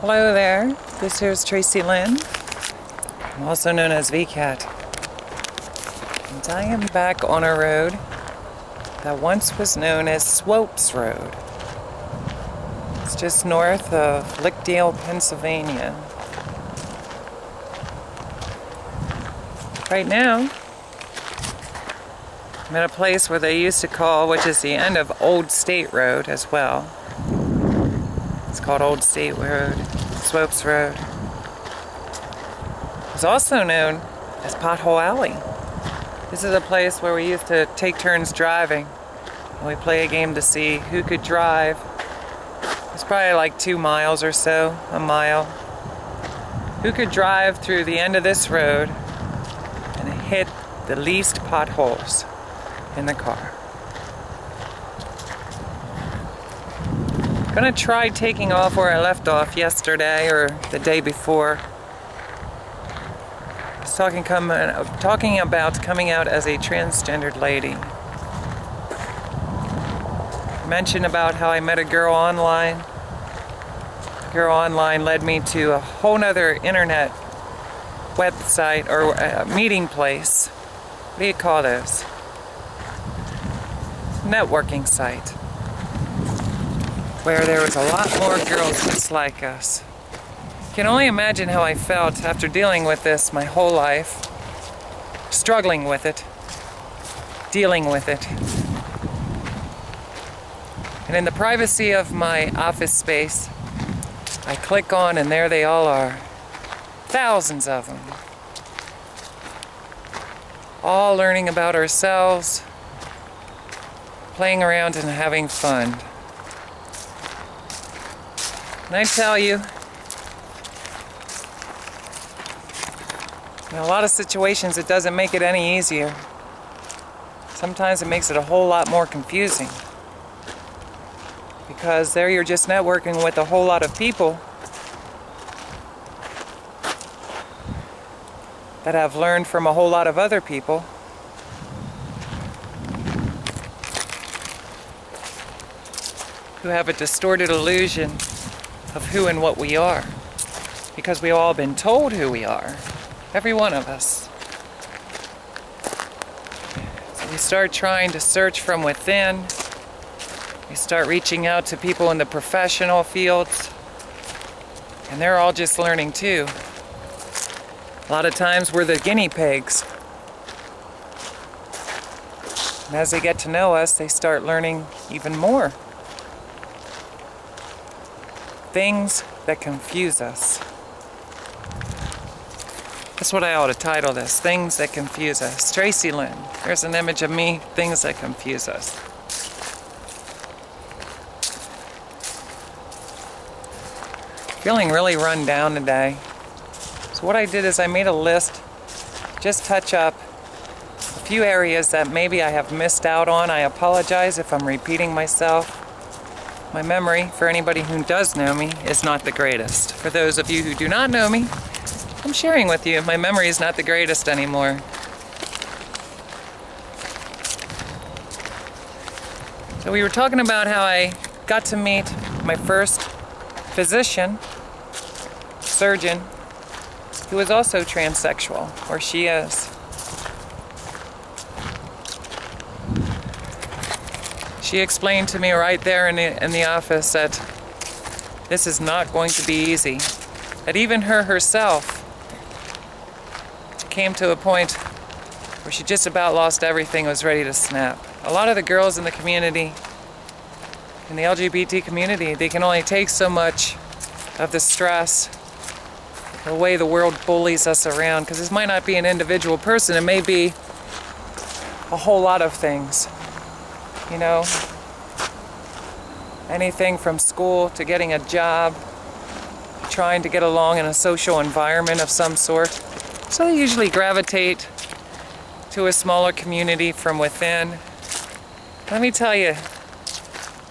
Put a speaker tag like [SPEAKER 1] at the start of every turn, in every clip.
[SPEAKER 1] Hello there, this here's Tracilyn. I'm also known as VCat. And I am back on a road that once was known as Swopes Road. It's just north of Lickdale, Pennsylvania. Right now, I'm at a place where they used to call, which is the end of Old State Road as well. It's called Old State Road, Swopes Road. It's also known as Pothole Alley. This is a place where we used to take turns driving. And we play a game to see who could drive. It's probably like 2 miles or so, a mile. Who could drive through the end of this road and hit the least potholes in the car. I'm gonna try taking off where I left off yesterday or the day before. I was talking about coming out as a transgendered lady. I mentioned about how I met a girl online. The girl online led me to a whole nother internet website or meeting place. What do you call those? Networking site. Where there was a lot more girls just like us. I can only imagine how I felt after dealing with this my whole life, struggling with it, dealing with it. And in the privacy of my office space, I click on and there they all are. Thousands of them. All learning about ourselves, playing around and having fun. And I tell you, in a lot of situations it doesn't make it any easier. Sometimes it makes it a whole lot more confusing. Because there you're just networking with a whole lot of people that have learned from a whole lot of other people. Who have a distorted illusion of who and what we are. Because we've all been told who we are. Every one of us. So we start trying to search from within. We start reaching out to people in the professional fields. And they're all just learning too. A lot of times we're the guinea pigs. And as they get to know us, they start learning even more. Things that confuse us. That's what I ought to title this. Things that confuse us. Tracilyn. There's an image of me. Things that confuse us. Feeling really run down today. So what I did is I made a list. Just touch up a few areas that maybe I have missed out on. I apologize if I'm repeating myself. My memory, for anybody who does know me, is not the greatest. For those of you who do not know me, I'm sharing with you, my memory is not the greatest anymore. So we were talking about how I got to meet my first physician, surgeon, who is also transsexual, or she is. She explained to me right there in the office that this is not going to be easy. That even herself came to a point where she just about lost everything, was ready to snap. A lot of the girls in the community, in the LGBT community, they can only take so much of the stress, the way the world bullies us around, because this might not be an individual person, it may be a whole lot of things. You know, anything from school to getting a job, trying to get along in a social environment of some sort. So they usually gravitate to a smaller community from within. Let me tell you,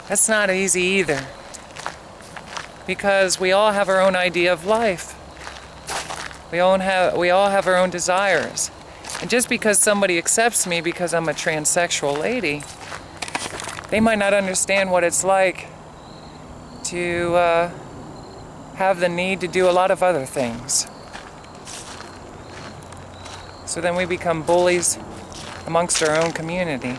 [SPEAKER 1] that's not easy either. Because we all have our own idea of life. We all have our own desires. And just because somebody accepts me because I'm a transsexual lady, they might not understand what it's like to have the need to do a lot of other things. So then we become bullies amongst our own community,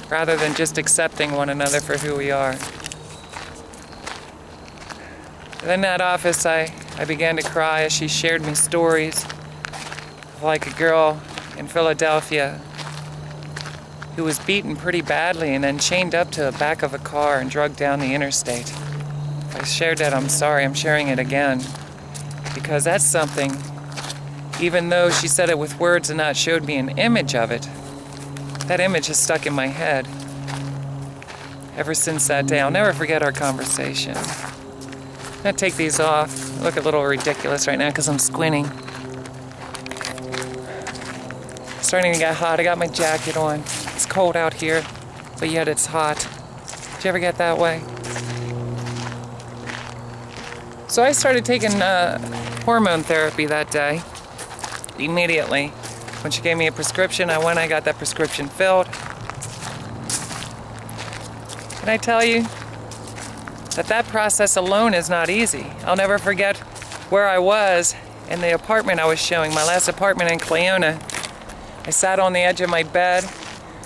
[SPEAKER 1] rather than just accepting one another for who we are. And in that office, I began to cry as she shared me stories of like a girl in Philadelphia who was beaten pretty badly and then chained up to the back of a car and drugged down the interstate. If I shared that, I'm sorry, I'm sharing it again. Because that's something, even though she said it with words and not showed me an image of it, that image has stuck in my head. Ever since that day, I'll never forget our conversation. I'm gonna take these off. I look a little ridiculous right now because I'm squinting. It's starting to get hot. I got my jacket on. It's cold out here, but yet it's hot. Did you ever get that way? So I started taking hormone therapy that day. Immediately. When she gave me a prescription, I got that prescription filled. Can I tell you that process alone is not easy? I'll never forget where I was in the apartment I was showing, my last apartment in Cleona. I sat on the edge of my bed,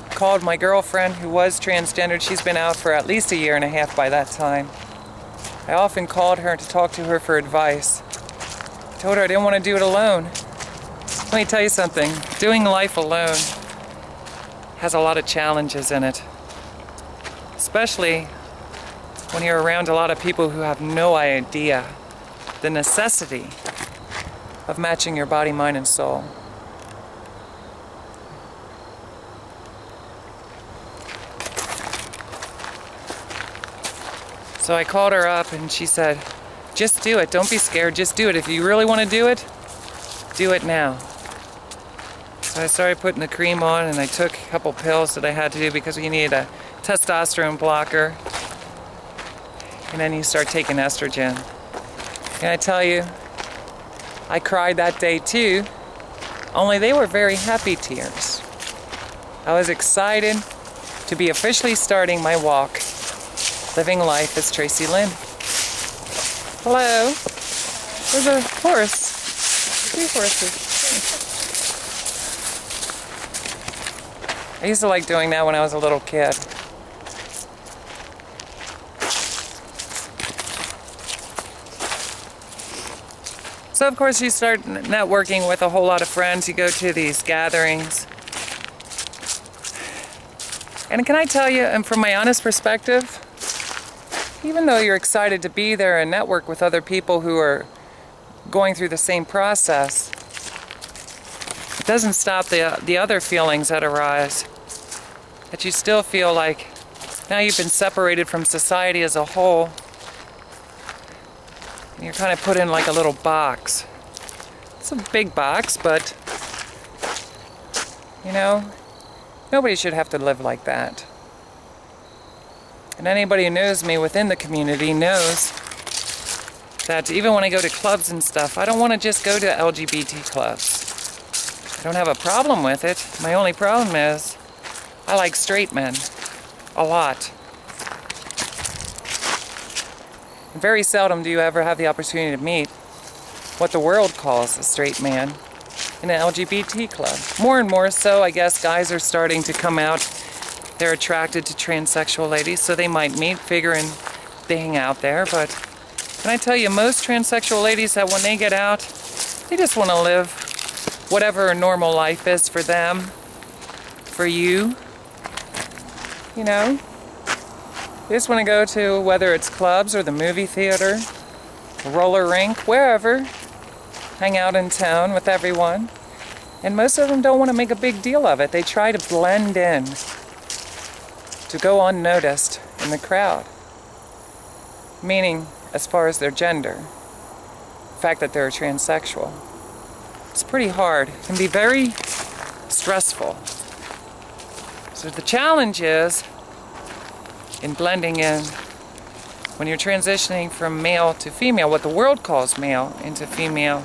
[SPEAKER 1] called my girlfriend who was transgendered. She's been out for at least a year and a half by that time. I often called her to talk to her for advice. I told her I didn't want to do it alone. Let me tell you something. Doing life alone has a lot of challenges in it. Especially when you're around a lot of people who have no idea the necessity of matching your body, mind, and soul. So I called her up and she said, just do it. Don't be scared. Just do it. If you really want to do it now. So I started putting the cream on and I took a couple pills that I had to do because we needed a testosterone blocker. And then you start taking estrogen. Can I tell you, I cried that day too, only they were very happy tears. I was excited to be officially starting my walk, living life as Tracilyn. Hello. There's a horse. 3 horses. I used to like doing that when I was a little kid. So of course you start networking with a whole lot of friends. You go to these gatherings. And can I tell you, and from my honest perspective, even though you're excited to be there and network with other people who are going through the same process, it doesn't stop the other feelings that arise. That you still feel like now you've been separated from society as a whole. And you're kind of put in like a little box. It's a big box, but you know, nobody should have to live like that. And anybody who knows me within the community knows that even when I go to clubs and stuff, I don't want to just go to LGBT clubs. I don't have a problem with it. My only problem is I like straight men a lot. And very seldom do you ever have the opportunity to meet what the world calls a straight man in an LGBT club. More and more so, I guess guys are starting to come out. They're attracted to transsexual ladies, so they might meet, figuring they hang out there. But can I tell you, most transsexual ladies, that when they get out, they just want to live whatever a normal life is for them, for you. You know, they just want to go to, whether it's clubs or the movie theater, roller rink, wherever, hang out in town with everyone. And most of them don't want to make a big deal of it. They try to blend in, to go unnoticed in the crowd. Meaning, as far as their gender, the fact that they're transsexual. It's pretty hard. It can be very stressful. So the challenge is in blending in when you're transitioning from male to female, what the world calls male into female.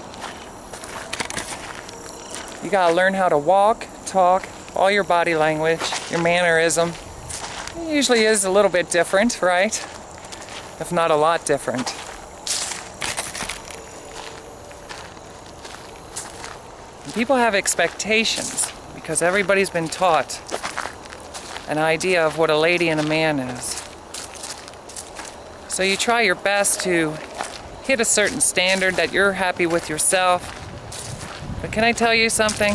[SPEAKER 1] You gotta learn how to walk, talk, all your body language, your mannerism. It usually is a little bit different, right? If not a lot different. And people have expectations because everybody's been taught an idea of what a lady and a man is. So you try your best to hit a certain standard that you're happy with yourself. But can I tell you something?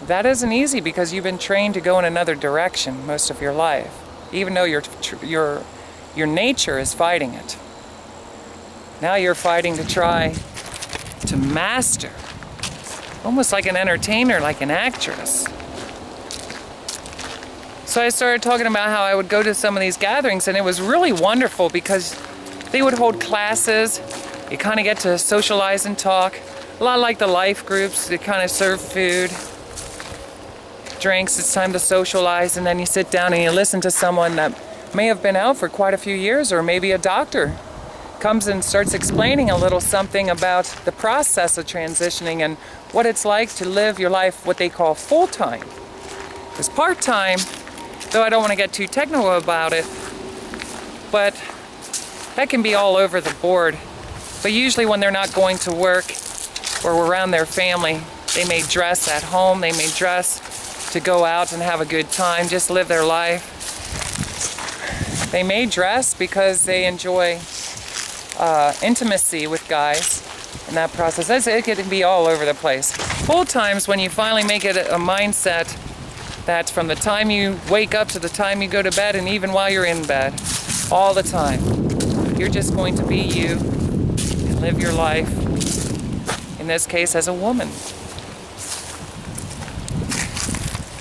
[SPEAKER 1] That isn't easy because you've been trained to go in another direction most of your life, even though your nature is fighting it. Now you're fighting to try to master, almost like an entertainer, like an actress. So I started talking about how I would go to some of these gatherings, and it was really wonderful because they would hold classes. You kind of get to socialize and talk. A lot like the life groups. They kind of serve food, drinks. It's time to socialize, and then you sit down and you listen to someone that may have been out for quite a few years, or maybe a doctor comes and starts explaining a little something about the process of transitioning and what it's like to live your life what they call full-time. Because part-time, though I don't want to get too technical about it, but that can be all over the board. But usually when they're not going to work or around their family, they may dress at home, they may dress to go out and have a good time, just live their life. They may dress because they enjoy intimacy with guys in that process. It can be all over the place. Full times, when you finally make it a mindset that from the time you wake up to the time you go to bed, and even while you're in bed, all the time, you're just going to be you and live your life, in this case as a woman.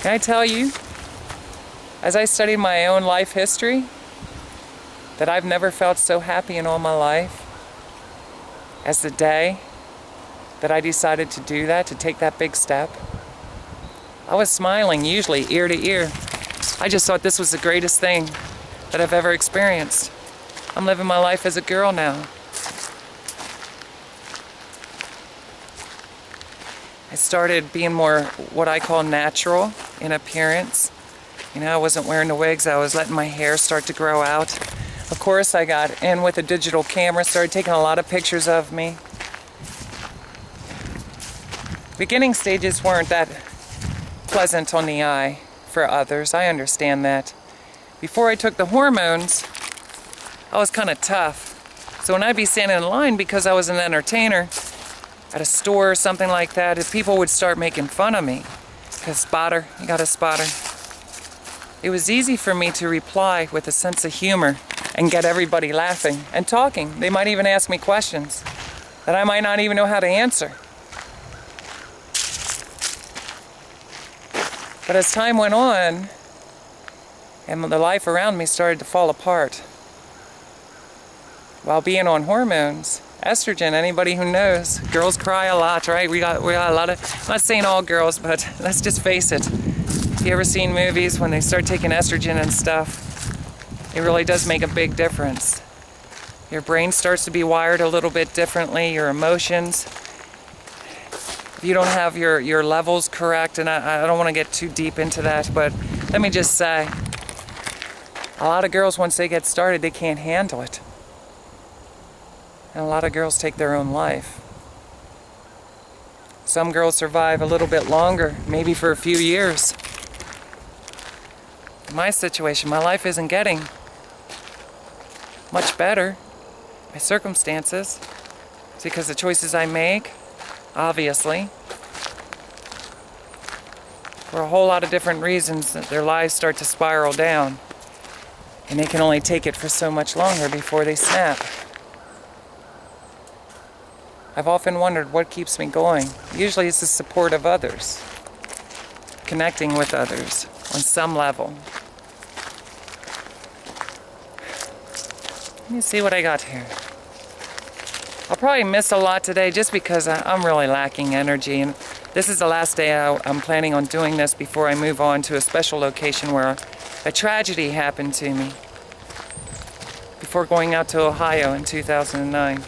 [SPEAKER 1] Can I tell you, as I studied my own life history, that I've never felt so happy in all my life as the day that I decided to do that, to take that big step. I was smiling, usually ear to ear. I just thought this was the greatest thing that I've ever experienced. I'm living my life as a girl now. I started being more what I call natural in appearance. You know, I wasn't wearing the wigs, I was letting my hair start to grow out. Of course, I got in with a digital camera, started taking a lot of pictures of me. Beginning stages weren't that pleasant on the eye for others, I understand that. Before I took the hormones, I was kind of tough. So when I'd be standing in line, because I was an entertainer at a store or something like that, if people would start making fun of me. A spotter, you got a spotter. It was easy for me to reply with a sense of humor and get everybody laughing and talking. They might even ask me questions that I might not even know how to answer. But as time went on, and the life around me started to fall apart, while being on hormones, estrogen, anybody who knows, girls cry a lot, right? We got a lot of, I'm not saying all girls, but let's just face it. If you ever seen movies when they start taking estrogen and stuff, it really does make a big difference. Your brain starts to be wired a little bit differently, your emotions. If you don't have your levels correct, and I don't want to get too deep into that, but let me just say, a lot of girls, once they get started, they can't handle it. And a lot of girls take their own life. Some girls survive a little bit longer, maybe for a few years. In my situation, my life isn't getting much better. My circumstances, it's because the choices I make, obviously, for a whole lot of different reasons, that their lives start to spiral down. And they can only take it for so much longer before they snap. I've often wondered what keeps me going. Usually it's the support of others, connecting with others on some level. Let me see what I got here. I'll probably miss a lot today just because I'm really lacking energy, and this is the last day I'm planning on doing this before I move on to a special location where a tragedy happened to me before going out to Ohio in 2009.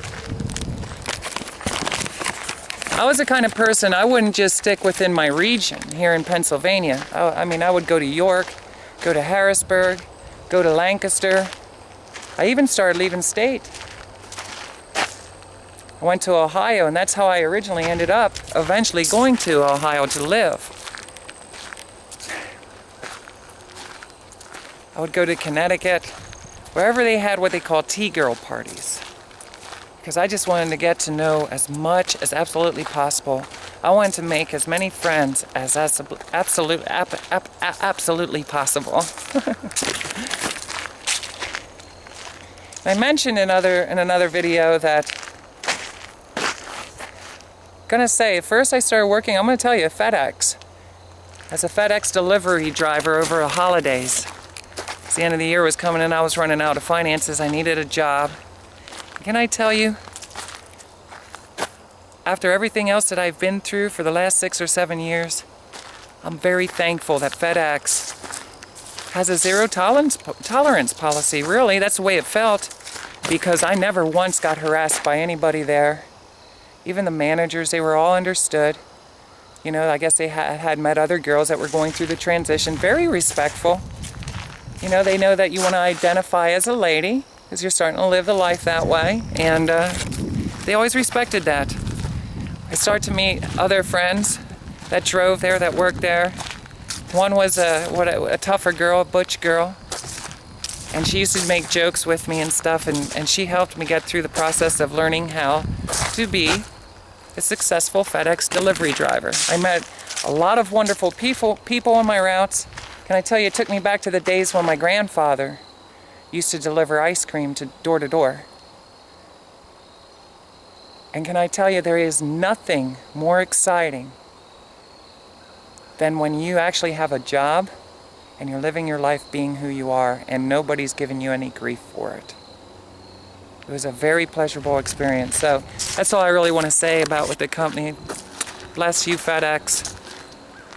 [SPEAKER 1] I was the kind of person, I wouldn't just stick within my region here in Pennsylvania. I mean, I would go to York, go to Harrisburg, go to Lancaster. I even started leaving state. I went to Ohio, and that's how I originally ended up eventually going to Ohio to live. I would go to Connecticut, wherever they had what they call tea girl parties. Because I just wanted to get to know as much as absolutely possible. I wanted to make as many friends as absolutely possible. I mentioned in another video that first I started working, I'm going to tell you, FedEx. As a FedEx delivery driver over the holidays. As the end of the year was coming and I was running out of finances, I needed a job. Can I tell you, after everything else that I've been through for the last 6 or 7 years, I'm very thankful that FedEx has a zero tolerance policy. Really, that's the way it felt, because I never once got harassed by anybody there. Even the managers, they were all understood. You know, I guess they had met other girls that were going through the transition. Very respectful. You know, they know that you want to identify as a lady, because you're starting to live the life that way, and they always respected that. I started to meet other friends that drove there, that worked there. One was a tougher girl, a butch girl, and she used to make jokes with me and stuff, and she helped me get through the process of learning how to be a successful FedEx delivery driver. I met a lot of wonderful people on my routes. Can I tell you, it took me back to the days when my grandfather used to deliver ice cream to door. And can I tell you, there is nothing more exciting than when you actually have a job and you're living your life being who you are and nobody's giving you any grief for it. It was a very pleasurable experience. So that's all I really want to say about with the company. Bless you, FedEx,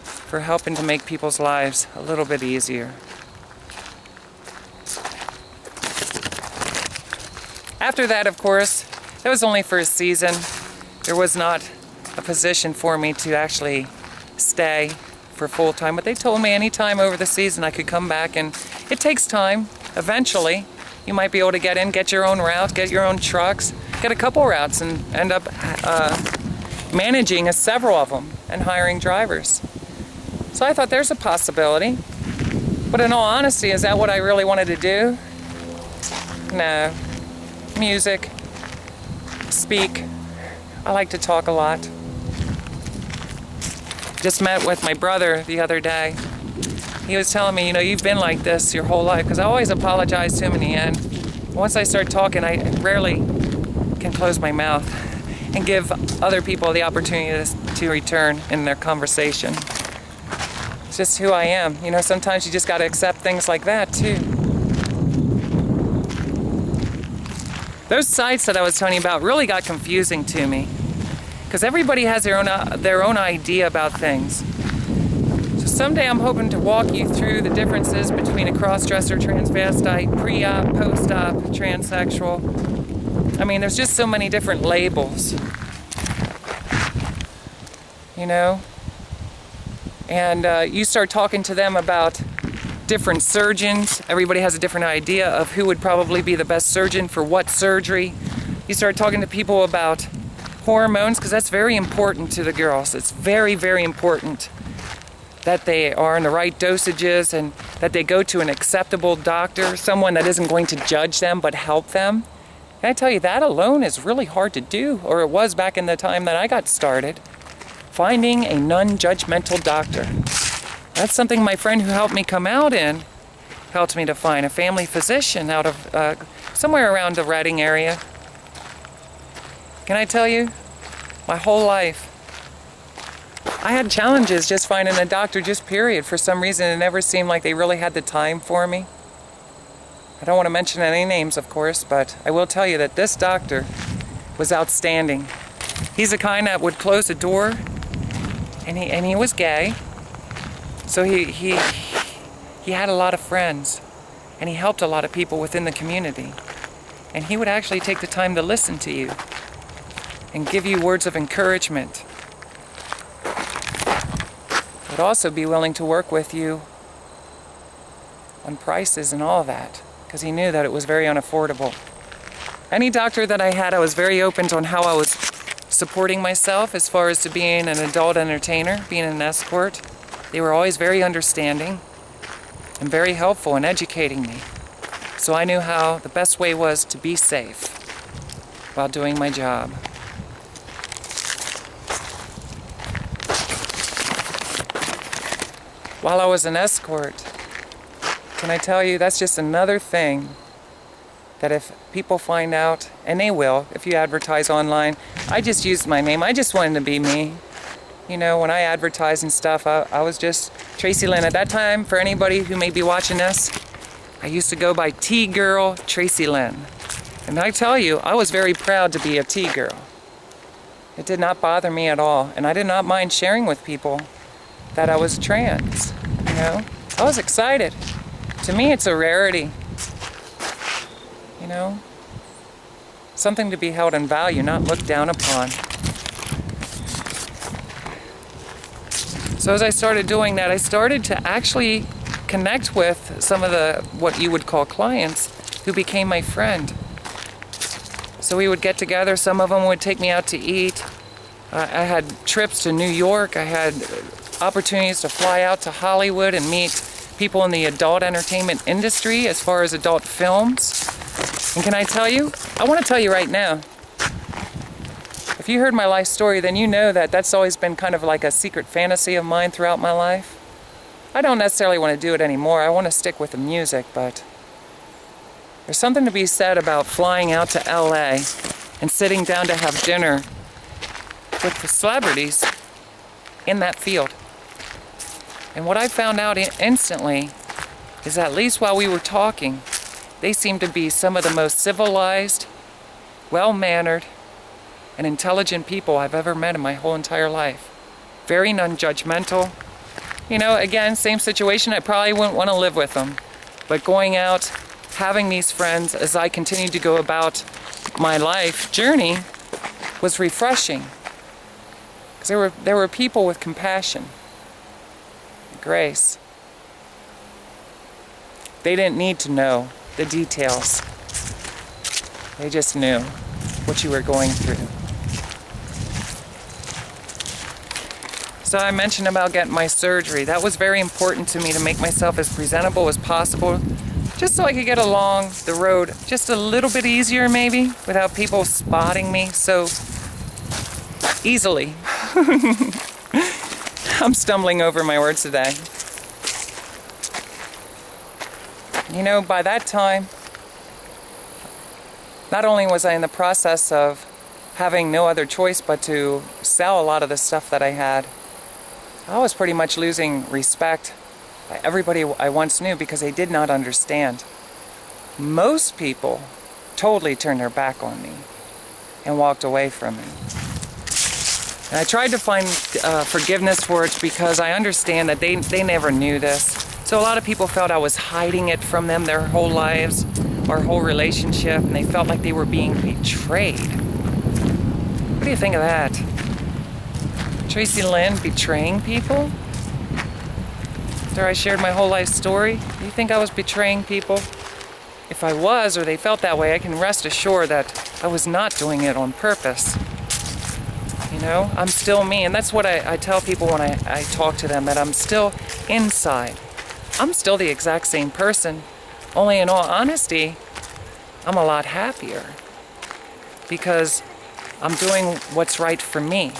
[SPEAKER 1] for helping to make people's lives a little bit easier. After that, of course, that was only for a season. There was not a position for me to actually stay for full time, but they told me anytime over the season I could come back, and it takes time. Eventually, you might be able to get in, get your own route, get your own trucks, get a couple routes, and end up managing several of them and hiring drivers. So I thought there's a possibility. But in all honesty, is that what I really wanted to do? No. Music, speak. I like to talk a lot. Just met with my brother the other day. He was telling me, you know, you've been like this your whole life, because I always apologize to him in the end. Once I start talking, I rarely can close my mouth and give other people the opportunity to return in their conversation. It's just who I am. You know, sometimes you just got to accept things like that too. Those sites that I was telling you about really got confusing to me, because everybody has their own idea about things. So someday I'm hoping to walk you through the differences between a cross-dresser, transvestite, pre-op, post-op, transsexual. I mean, there's just so many different labels, you know? And you start talking to them about different surgeons. Everybody has a different idea of who would probably be the best surgeon for what surgery. You start talking to people about hormones, because that's very important to the girls. It's very, very important that they are in the right dosages and that they go to an acceptable doctor, someone that isn't going to judge them but help them. Can I tell you, that alone is really hard to do, or it was back in the time that I got started. Finding a non-judgmental doctor. That's something my friend who helped me come out in helped me to find, a family physician out of somewhere around the Reading area. Can I tell you, my whole life, I had challenges just finding a doctor, just period. For some reason, it never seemed like they really had the time for me. I don't want to mention any names, of course, but I will tell you that this doctor was outstanding. He's the kind that would close the door, and he was gay. So he had a lot of friends, and he helped a lot of people within the community. And he would actually take the time to listen to you and give you words of encouragement. would also be willing to work with you on prices and all of that, because he knew that it was very unaffordable. Any doctor that I had, I was very open on how I was supporting myself as far as to being an adult entertainer, being an escort. They were always very understanding and very helpful in educating me. So I knew how the best way was to be safe while doing my job. While I was an escort, can I tell you, that's just another thing that if people find out, and they will, if you advertise online, I just used my name. I just wanted to be me. You know, when I advertise and stuff, I was just Tracilyn. At that time, for anybody who may be watching this, I used to go by T-Girl Tracilyn. And I tell you, I was very proud to be a T-Girl. It did not bother me at all. And I did not mind sharing with people that I was trans, you know? I was excited. To me, it's a rarity, you know? Something to be held in value, not looked down upon. So as I started doing that, I started to actually connect with some of the, what you would call clients, who became my friend. So we would get together, some of them would take me out to eat. I had trips to New York, I had opportunities to fly out to Hollywood and meet people in the adult entertainment industry as far as adult films. And can I tell you, I want to tell you right now, if you heard my life story, then you know that that's always been kind of like a secret fantasy of mine throughout my life. I don't necessarily want to do it anymore. I want to stick with the music, but there's something to be said about flying out to LA and sitting down to have dinner with the celebrities in that field. And what I found out instantly is that at least while we were talking, they seemed to be some of the most civilized, well-mannered, and intelligent people I've ever met in my whole entire life. Very non-judgmental. You know, again, same situation, I probably wouldn't want to live with them. But going out, having these friends as I continued to go about my life journey was refreshing. Because there were people with compassion, grace. They didn't need to know the details. They just knew what you were going through. So I mentioned about getting my surgery. That was very important to me, to make myself as presentable as possible, just so I could get along the road just a little bit easier maybe, without people spotting me so easily. I'm stumbling over my words today. You know, by that time, not only was I in the process of having no other choice but to sell a lot of the stuff that I had, I was pretty much losing respect by everybody I once knew because they did not understand. Most people totally turned their back on me and walked away from me. And I tried to find forgiveness for it because I understand that they never knew this. So a lot of people felt I was hiding it from them their whole lives, our whole relationship, and they felt like they were being betrayed. What do you think of that? Tracilyn betraying people? After I shared my whole life story, do you think I was betraying people? If I was, or they felt that way, I can rest assured that I was not doing it on purpose. You know, I'm still me, and that's what I tell people when I talk to them, that I'm still inside. I'm still the exact same person, only in all honesty, I'm a lot happier because I'm doing what's right for me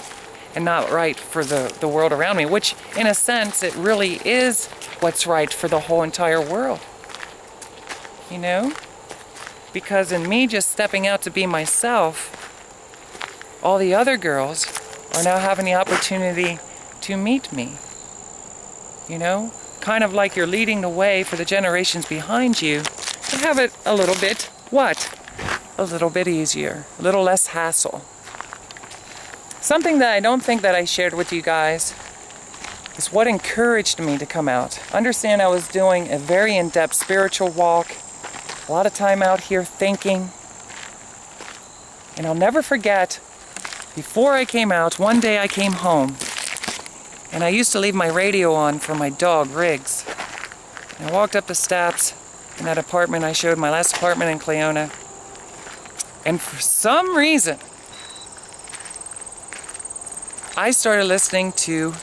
[SPEAKER 1] and not right for the world around me, which in a sense, it really is what's right for the whole entire world. You know? Because in me just stepping out to be myself, all the other girls are now having the opportunity to meet me. You know? Kind of like you're leading the way for the generations behind you to have it a little bit, what? A little bit easier, a little less hassle. Something that I don't think that I shared with you guys is what encouraged me to come out. Understand I was doing a very in-depth spiritual walk, a lot of time out here thinking. And I'll never forget, before I came out, one day I came home And I used to leave my radio on for my dog, Riggs. And I walked up the steps in that apartment I showed, my last apartment in Cleona. And for some reason, I started listening to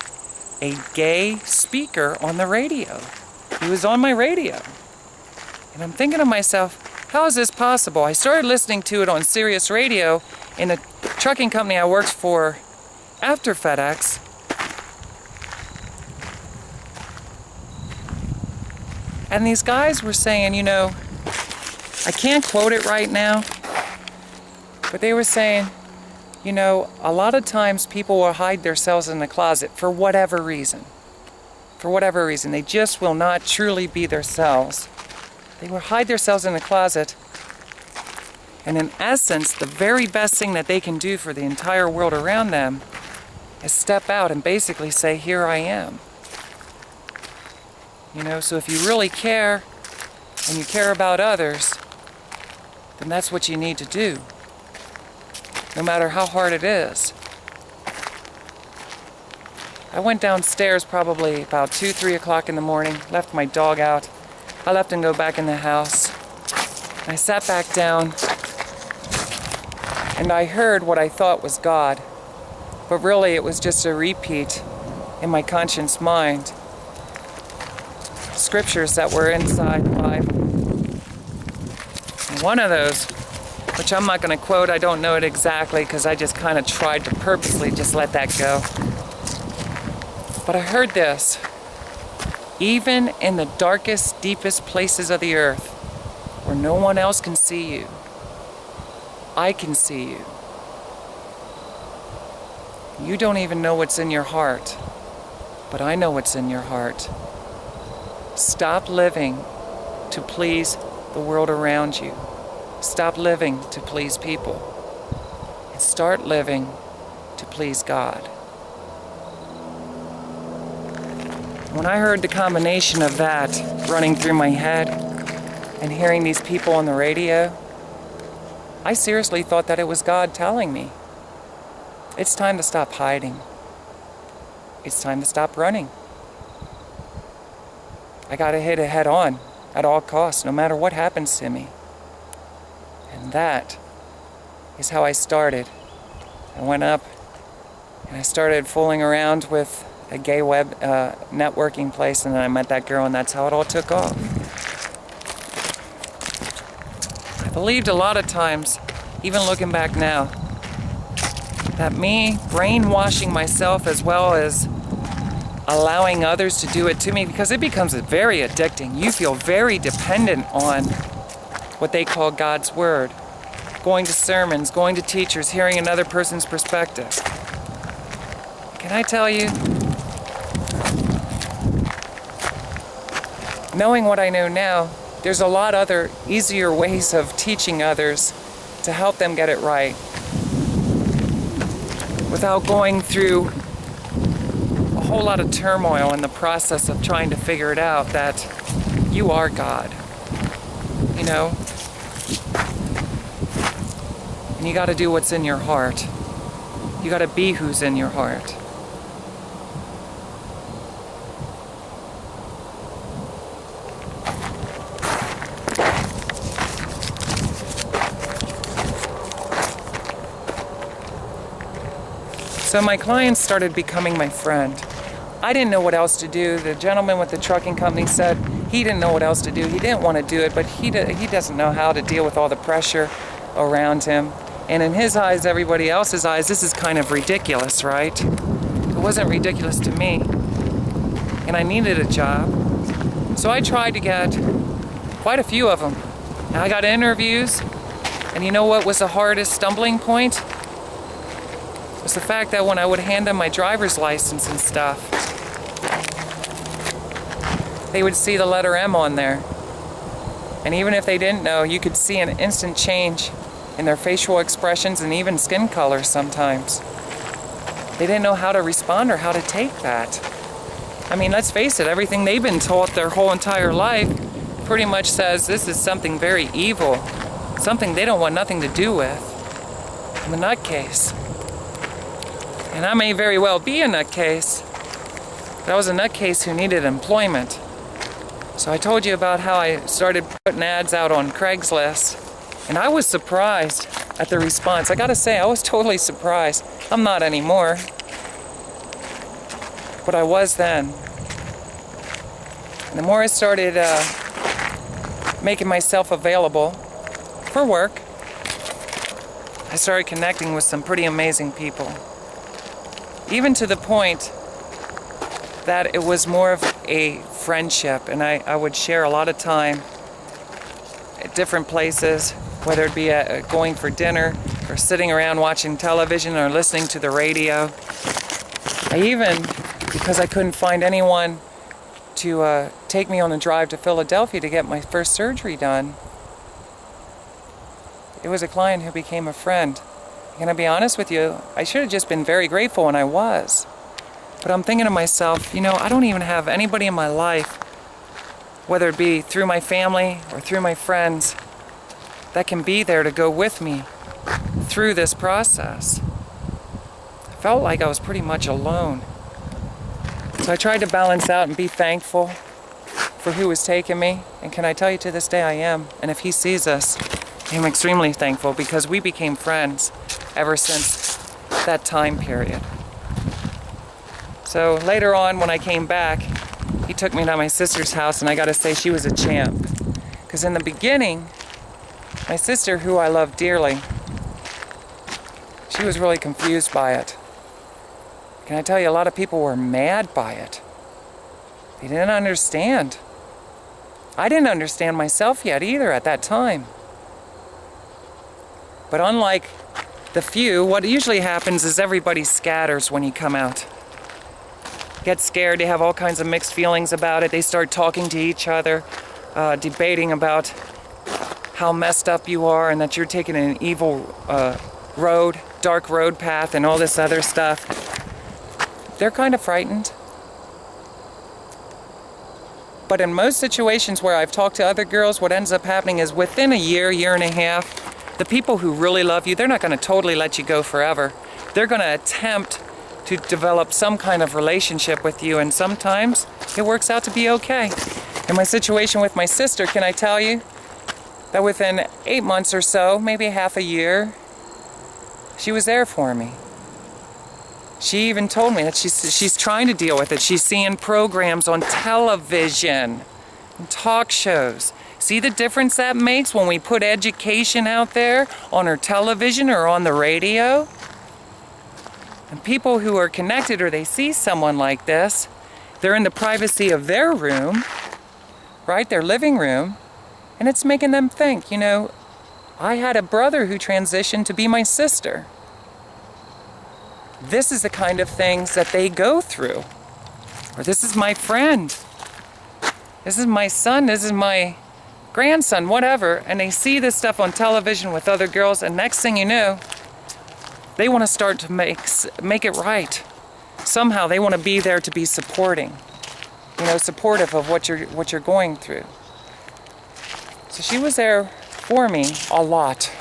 [SPEAKER 1] a gay speaker on the radio. He was on my radio. And I'm thinking to myself, how is this possible? I started listening to it on Sirius Radio in a trucking company I worked for after FedEx. And these guys were saying, you know, I can't quote it right now, but they were saying, you know, a lot of times people will hide themselves in the closet for whatever reason. For whatever reason. They just will not truly be themselves. They will hide themselves in the closet. And in essence, the very best thing that they can do for the entire world around them is step out and basically say, here I am. You know, so if you really care and you care about others, then that's what you need to do. No matter how hard it is. I went downstairs probably about 2, 3 o'clock in the morning, left my dog out. I left and go back in the house. I sat back down and I heard what I thought was God. But really it was just a repeat in my conscious mind. Scriptures that were inside the Bible. And one of those, which I'm not going to quote, I don't know it exactly because I just kind of tried to purposely just let that go. But I heard this. Even in the darkest, deepest places of the earth, where no one else can see you, I can see you. You don't even know what's in your heart, but I know what's in your heart. Stop living to please the world around you. Stop living to please people. And start living to please God. When I heard the combination of that running through my head and hearing these people on the radio, I seriously thought that it was God telling me, it's time to stop hiding. It's time to stop running. I gotta hit it head on at all costs, no matter what happens to me. And that is how I started. I went up and I started fooling around with a gay web networking place, and then I met that girl, and that's how it all took off. I believed a lot of times, even looking back now, that me brainwashing myself as well as allowing others to do it to me, because it becomes very addicting. You feel very dependent on what they call God's Word. Going to sermons, going to teachers, hearing another person's perspective. Can I tell you, knowing what I know now, there's a lot other easier ways of teaching others to help them get it right without going through a whole lot of turmoil in the process of trying to figure it out, that you are God, you know? And you gotta do what's in your heart. You gotta be who's in your heart. So my clients started becoming my friend. I didn't know what else to do. The gentleman with the trucking company said he didn't know what else to do. He didn't want to do it, but he doesn't know how to deal with all the pressure around him. And in his eyes, everybody else's eyes, this is kind of ridiculous, right? It wasn't ridiculous to me. And I needed a job. So I tried to get quite a few of them. And I got interviews. And you know what was the hardest stumbling point? Was the fact that when I would hand them my driver's license and stuff, they would see the letter M on there. And even if they didn't know, you could see an instant change in their facial expressions and even skin color sometimes. They didn't know how to respond or how to take that. I mean, let's face it, everything they've been taught their whole entire life pretty much says this is something very evil, something they don't want nothing to do with. I'm a nutcase. And I may very well be a nutcase, But I was a nutcase who needed employment. So I told you about how I started putting ads out on Craigslist. And I was surprised at the response. I gotta say, I was totally surprised. I'm not anymore. But I was then. And the more I started making myself available for work, I started connecting with some pretty amazing people. Even to the point that it was more of a friendship, and I would share a lot of time at different places, whether it be going for dinner, or sitting around watching television, or listening to the radio. I even, because I couldn't find anyone to take me on a drive to Philadelphia to get my first surgery done, it was a client who became a friend. Can I be honest with you? I should have just been very grateful, and I was. But I'm thinking to myself, I don't even have anybody in my life, whether it be through my family or through my friends, that can be there to go with me through this process. I felt like I was pretty much alone. So I tried to balance out and be thankful for who was taking me. And can I tell you, to this day I am. And if he sees us, I'm extremely thankful, because we became friends ever since that time period. So later on, when I came back, he took me to my sister's house, and I gotta say, she was a champ. Because in the beginning, my sister, who I love dearly, she was really confused by it. Can I tell you, a lot of people were mad by it. They didn't understand. I didn't understand myself yet either at that time. But unlike the few, what usually happens is everybody scatters when you come out. Get scared, they have all kinds of mixed feelings about it. They start talking to each other, debating about how messed up you are and that you're taking an evil road, dark road path, and all this other stuff. They're kind of frightened. But in most situations where I've talked to other girls, what ends up happening is within a year, year and a half, the people who really love you, they're not going to totally let you go forever. They're going to attempt to develop some kind of relationship with you, and sometimes it works out to be okay. In my situation with my sister, can I tell you that within 8 months or so, maybe half a year, she was there for me. She even told me that she's trying to deal with it. She's seeing programs on television and talk shows. See the difference that makes when we put education out there on our television or on the radio? And people who are connected, or they see someone like this, they're in the privacy of their room, right, their living room, and it's making them think, I had a brother who transitioned to be my sister. This is the kind of things that they go through. Or this is my friend. This is my son, this is my grandson, whatever. And they see this stuff on television with other girls, and next thing you know, they want to start to make it right. Somehow they want to be there to be supportive of what you're going through. So she was there for me a lot.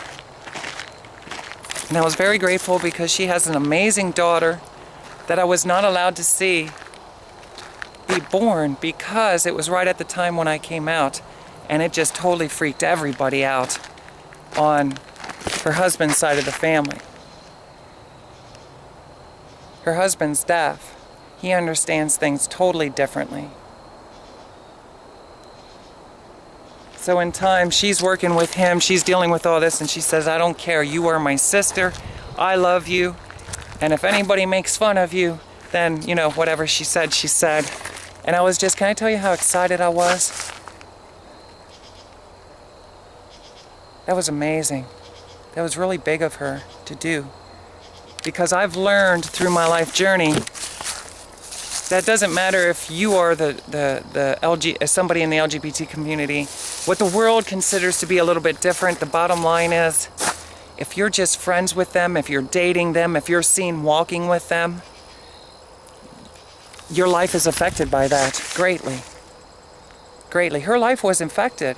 [SPEAKER 1] And I was very grateful, because she has an amazing daughter that I was not allowed to see be born, because it was right at the time when I came out, and it just totally freaked everybody out on her husband's side of the family. Her husband's deaf. He understands things totally differently. So in time, she's working with him, she's dealing with all this, and she says, I don't care, you are my sister, I love you, and if anybody makes fun of you, then, whatever she said. And I was just, can I tell you how excited I was? That was amazing. That was really big of her to do. Because I've learned through my life journey that doesn't matter if you are somebody in the LGBT community, what the world considers to be a little bit different. The bottom line is, if you're just friends with them, if you're dating them, if you're seen walking with them, your life is affected by that greatly. Greatly. Her life was affected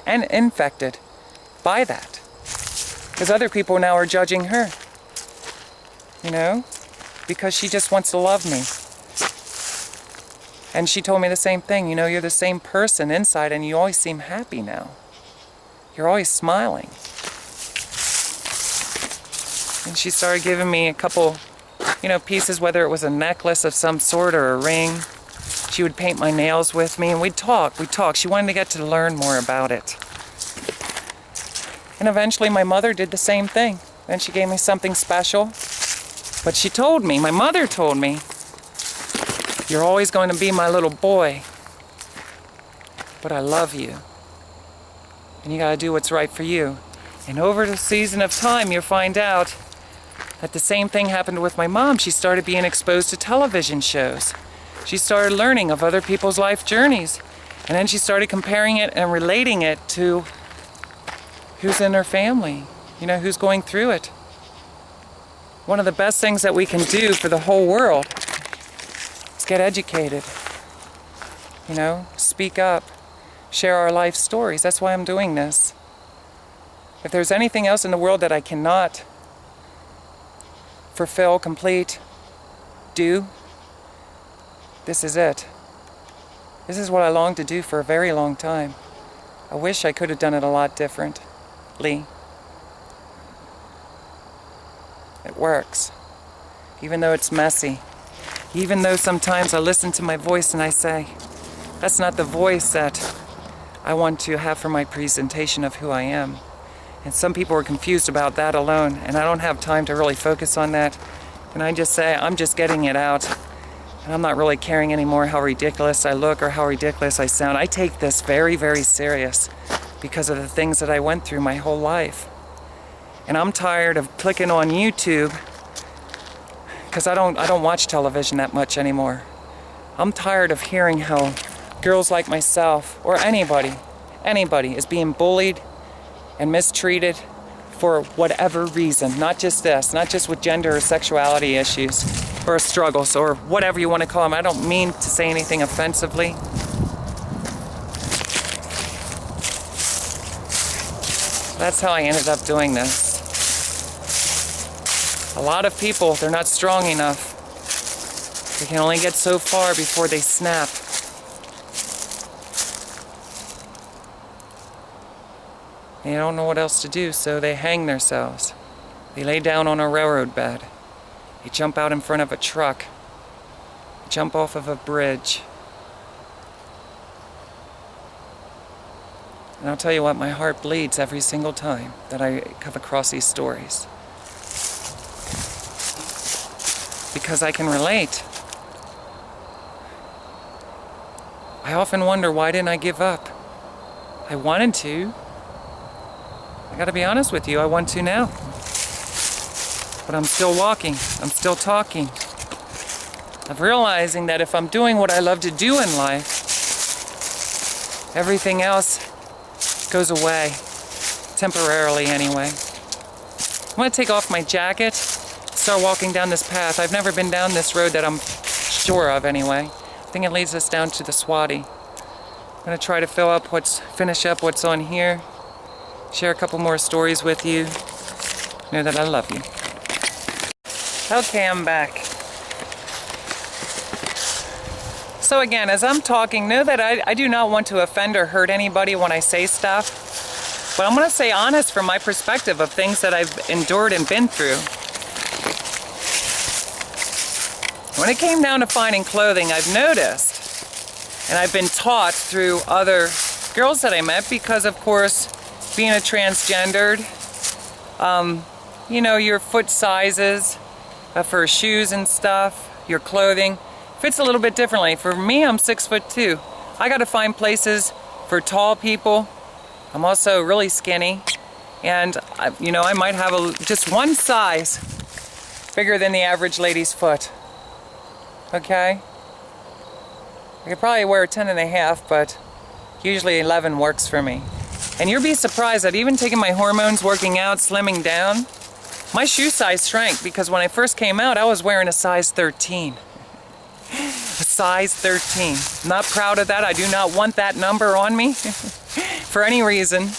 [SPEAKER 1] and infected by that. Because other people now are judging her. Because she just wants to love me. And she told me the same thing. You know, you're the same person inside and you always seem happy now. You're always smiling. And she started giving me a couple, pieces, whether it was a necklace of some sort or a ring. She would paint my nails with me and we'd talk. She wanted to get to learn more about it. And eventually my mother did the same thing. Then she gave me something special. But she told me, my mother told me, you're always going to be my little boy, but I love you. And you gotta do what's right for you. And over the season of time, you'll find out that the same thing happened with my mom. She started being exposed to television shows. She started learning of other people's life journeys. And then she started comparing it and relating it to who's in her family, who's going through it. One of the best things that we can do for the whole world is get educated, speak up, share our life stories. That's why I'm doing this. If there's anything else in the world that I cannot fulfill, complete, do, this is it. This is what I longed to do for a very long time. I wish I could have done it a lot differently. It works, even though it's messy. Even though sometimes I listen to my voice and I say, that's not the voice that I want to have for my presentation of who I am. And some people are confused about that alone, and I don't have time to really focus on that. And I just say, I'm just getting it out. And I'm not really caring anymore how ridiculous I look or how ridiculous I sound. I take this very, very serious because of the things that I went through my whole life. And I'm tired of clicking on YouTube because I don't watch television that much anymore. I'm tired of hearing how girls like myself or anybody is being bullied and mistreated for whatever reason. Not just this, not just with gender or sexuality issues or struggles or whatever you want to call them. I don't mean to say anything offensively. That's how I ended up doing this. A lot of people, they're not strong enough. They can only get so far before they snap. They don't know what else to do, so they hang themselves. They lay down on a railroad bed. They jump out in front of a truck. They jump off of a bridge. And I'll tell you what, my heart bleeds every single time that I come across these stories. Because I can relate. I often wonder, why didn't I give up? I wanted to. I gotta be honest with you, I want to now. But I'm still walking, I'm still talking. I'm realizing that if I'm doing what I love to do in life, everything else goes away, temporarily anyway. I'm gonna take off my jacket, start walking down this path. I've never been down this road that I'm sure of anyway. I think it leads us down to the Swati. I'm gonna try to finish up what's on here, share a couple more stories with you. Know that I love you. Okay, I'm back. So again, as I'm talking, know that I do not want to offend or hurt anybody when I say stuff. But I'm going to say honest from my perspective of things that I've endured and been through. When it came down to finding clothing, I've noticed, and I've been taught through other girls that I met, because of course, being a transgendered, your foot sizes for shoes and stuff, your clothing, fits a little bit differently. For me, I'm 6'2". I gotta find places for tall people. I'm also really skinny. And, I might have just one size bigger than the average lady's foot. Okay? I could probably wear a 10.5, but usually 11 works for me. And you'll be surprised that even taking my hormones, working out, slimming down, my shoe size shrank, because when I first came out, I was wearing a size 13. A size 13. I'm not proud of that. I do not want that number on me for any reason.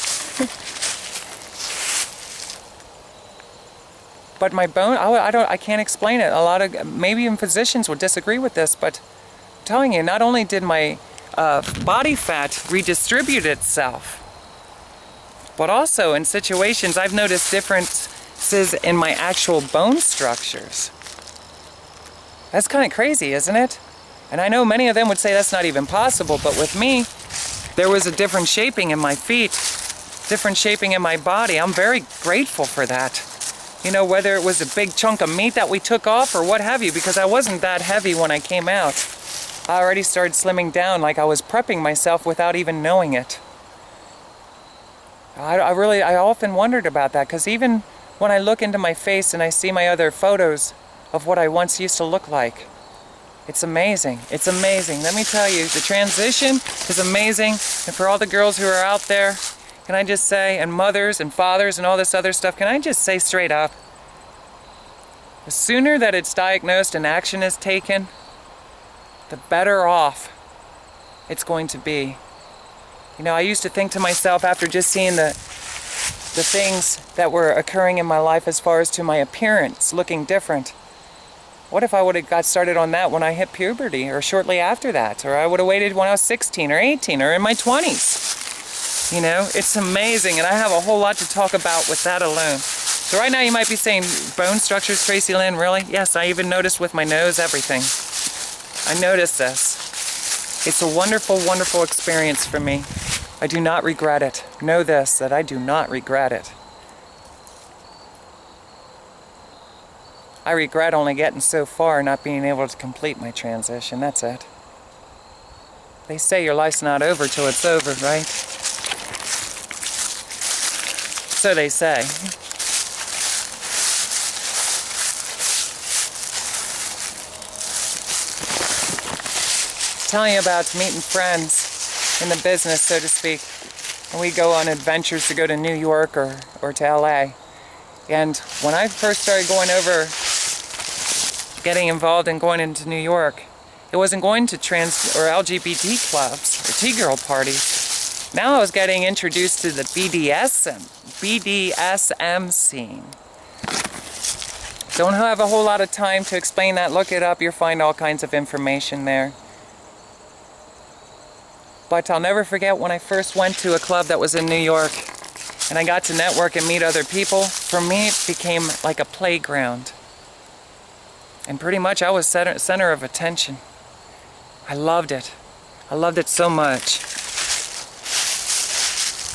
[SPEAKER 1] But my bone, I can't explain it. Maybe even physicians would disagree with this, but I'm telling you, not only did my body fat redistribute itself, but also in situations I've noticed differences in my actual bone structures. That's kind of crazy, isn't it? And I know many of them would say that's not even possible, but with me, there was a different shaping in my feet, different shaping in my body. I'm very grateful for that. You know, whether it was a big chunk of meat that we took off or what have you, because I wasn't that heavy when I came out. I already started slimming down like I was prepping myself without even knowing it. I often wondered about that, because even when I look into my face and I see my other photos of what I once used to look like, it's amazing. It's amazing. Let me tell you, the transition is amazing. And for all the girls who are out there, can I just say, and mothers and fathers and all this other stuff, can I just say straight up, the sooner that it's diagnosed and action is taken, the better off it's going to be. You know, I used to think to myself after just seeing the things that were occurring in my life as far as to my appearance looking different. What if I would have got started on that when I hit puberty, or shortly after that, or I would have waited when I was 16 or 18 or in my 20s? You know, it's amazing, and I have a whole lot to talk about with that alone. So right now you might be saying, bone structures, Tracilyn, really? Yes, I even noticed with my nose, everything. I noticed this. It's a wonderful, wonderful experience for me. I do not regret it. Know this, that I do not regret it. I regret only getting so far, not being able to complete my transition. That's it. They say your life's not over till it's over, right? So they say. Telling you about meeting friends in the business, so to speak. And we go on adventures to go to New York or to LA. And when I first started going over, getting involved in going into New York, it wasn't going to trans or LGBT clubs or T-girl parties. Now I was getting introduced to the BDSM scene. Don't have a whole lot of time to explain that. Look it up. You'll find all kinds of information there. But I'll never forget when I first went to a club that was in New York and I got to network and meet other people. For me, it became like a playground. And pretty much I was center of attention. I loved it. I loved it so much.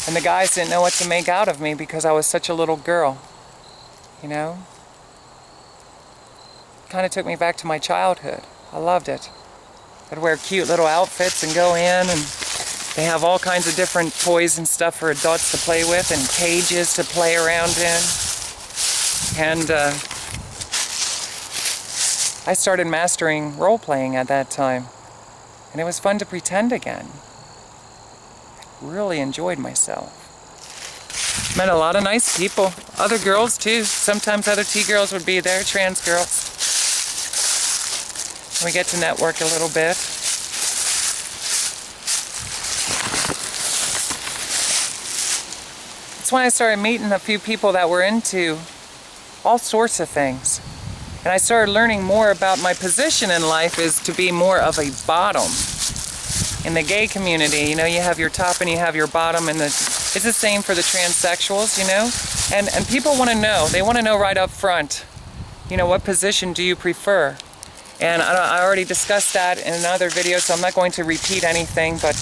[SPEAKER 1] And the guys didn't know what to make out of me because I was such a little girl. You know? Kind of took me back to my childhood. I loved it. I'd wear cute little outfits and go in, and they have all kinds of different toys and stuff for adults to play with and cages to play around in. And I started mastering role-playing at that time. And it was fun to pretend again. I really enjoyed myself. Met a lot of nice people. Other girls too. Sometimes other T-girls would be there, trans girls. We get to network a little bit. That's when I started meeting a few people that were into all sorts of things. And I started learning more about my position in life is to be more of a bottom. In the gay community, you know, you have your top and you have your bottom, and it's the same for the transsexuals, you know? And people want to know. They want to know right up front, you know, what position do you prefer? And I already discussed that in another video, so I'm not going to repeat anything, but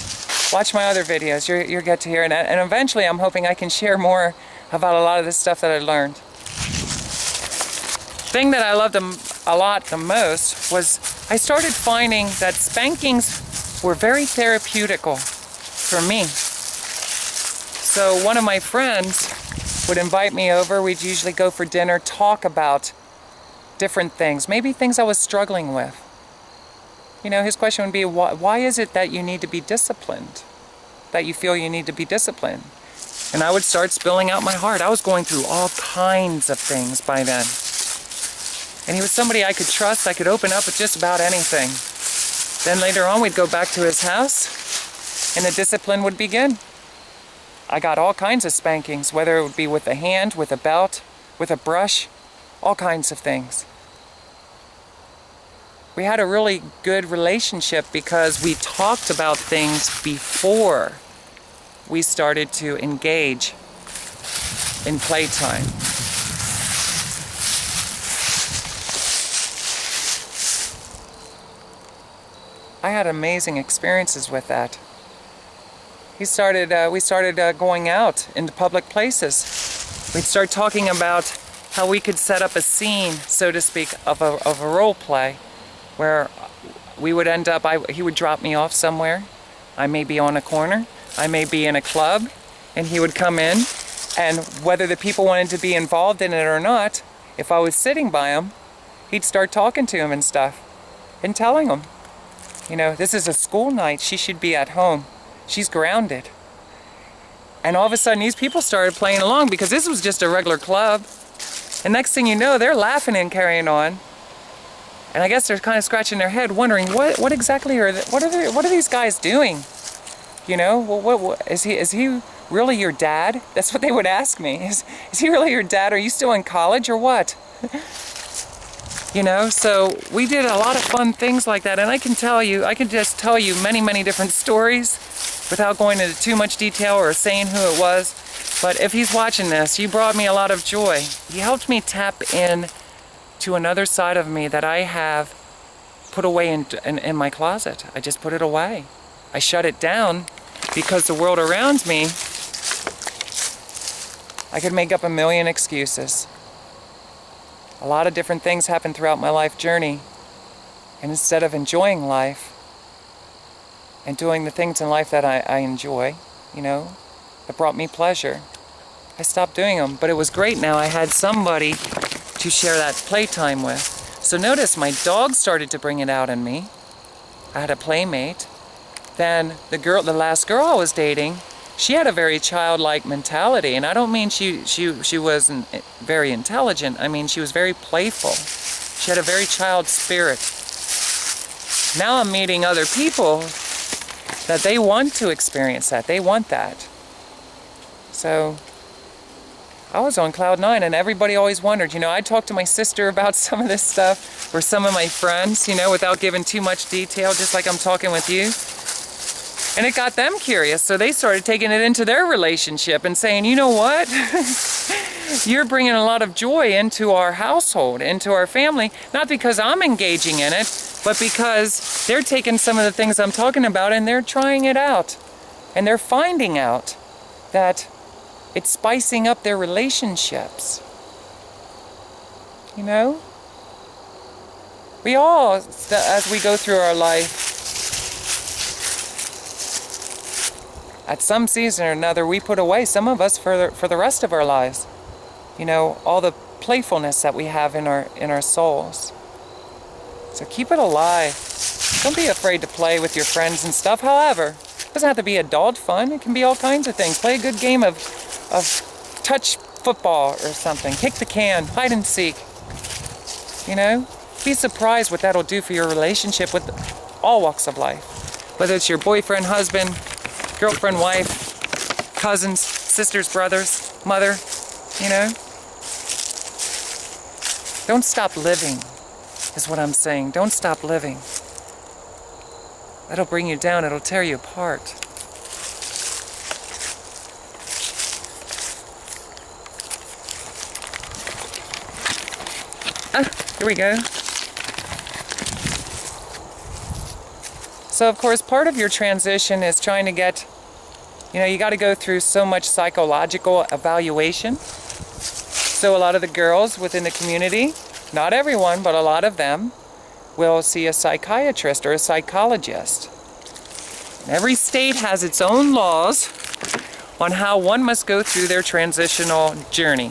[SPEAKER 1] watch my other videos. You'll get to hear it. And eventually I'm hoping I can share more about a lot of this stuff that I learned. The thing that I loved a lot the most was I started finding that spankings were very therapeutical for me. So one of my friends would invite me over. We'd usually go for dinner, talk about different things, maybe things I was struggling with. You know, his question would be, why is it that you need to be disciplined? That you feel you need to be disciplined? And I would start spilling out my heart. I was going through all kinds of things by then. And he was somebody I could trust. I could open up with just about anything. Then later on, we'd go back to his house, and the discipline would begin. I got all kinds of spankings, whether it would be with a hand, with a belt, with a brush, all kinds of things. we had a really good relationship because we talked about things before we started to engage in playtime. I had amazing experiences with that. We started going out into public places. We'd start talking about how we could set up a scene, so to speak, of a role play, where we would end up, he would drop me off somewhere. I may be on a corner, I may be in a club, and he would come in, and whether the people wanted to be involved in it or not, if I was sitting by him, he'd start talking to him and stuff, and telling him, you know, this is a school night, she should be at home. She's grounded. And all of a sudden, these people started playing along because this was just a regular club. And next thing you know, they're laughing and carrying on. And I guess they're kind of scratching their head, wondering what exactly what are these guys doing? You know, what is he really your dad? That's what they would ask me. Is he really your dad? Are you still in college or what? You know, so we did a lot of fun things like that, and I can just tell you many different stories without going into too much detail or saying who it was. But if he's watching this, you brought me a lot of joy. You helped me tap in to another side of me that I have put away in my closet. I just put it away. I shut it down because the world around me, I could make up a million excuses. A lot of different things happened throughout my life journey. And instead of enjoying life and doing the things in life that I enjoy, you know, that brought me pleasure, I stopped doing them. But it was great now. I had somebody to share that playtime with. So notice my dog started to bring it out in me. I had a playmate. Then the last girl I was dating, she had a very childlike mentality, and I don't mean she wasn't very intelligent. I mean she was very playful. She had a very child spirit. Now I'm meeting other people that they want to experience that. They want that. So I was on cloud nine, and everybody always wondered, you know, I talked to my sister about some of this stuff, or some of my friends, you know, without giving too much detail, just like I'm talking with you. And it got them curious, so they started taking it into their relationship and saying, you know what? You're bringing a lot of joy into our household, into our family, not because I'm engaging in it, but because they're taking some of the things I'm talking about and they're trying it out. And they're finding out that it's spicing up their relationships. You know? We all, as we go through our life, at some season or another, we put away, some of us for the rest of our lives. You know, all the playfulness that we have in our souls. So keep it alive. Don't be afraid to play with your friends and stuff. However, it doesn't have to be adult fun. It can be all kinds of things. Play a good game of touch football or something. Kick the can, hide and seek. You know, be surprised what that'll do for your relationship with all walks of life. Whether it's your boyfriend, husband, girlfriend, wife, cousins, sisters, brothers, mother, you know? Don't stop living, is what I'm saying. Don't stop living. That'll bring you down. It'll tear you apart. Here we go. So, of course, part of your transition is trying to get, you know, you got to go through so much psychological evaluation. So a lot of the girls within the community, not everyone, but a lot of them, will see a psychiatrist or a psychologist. And every state has its own laws on how one must go through their transitional journey.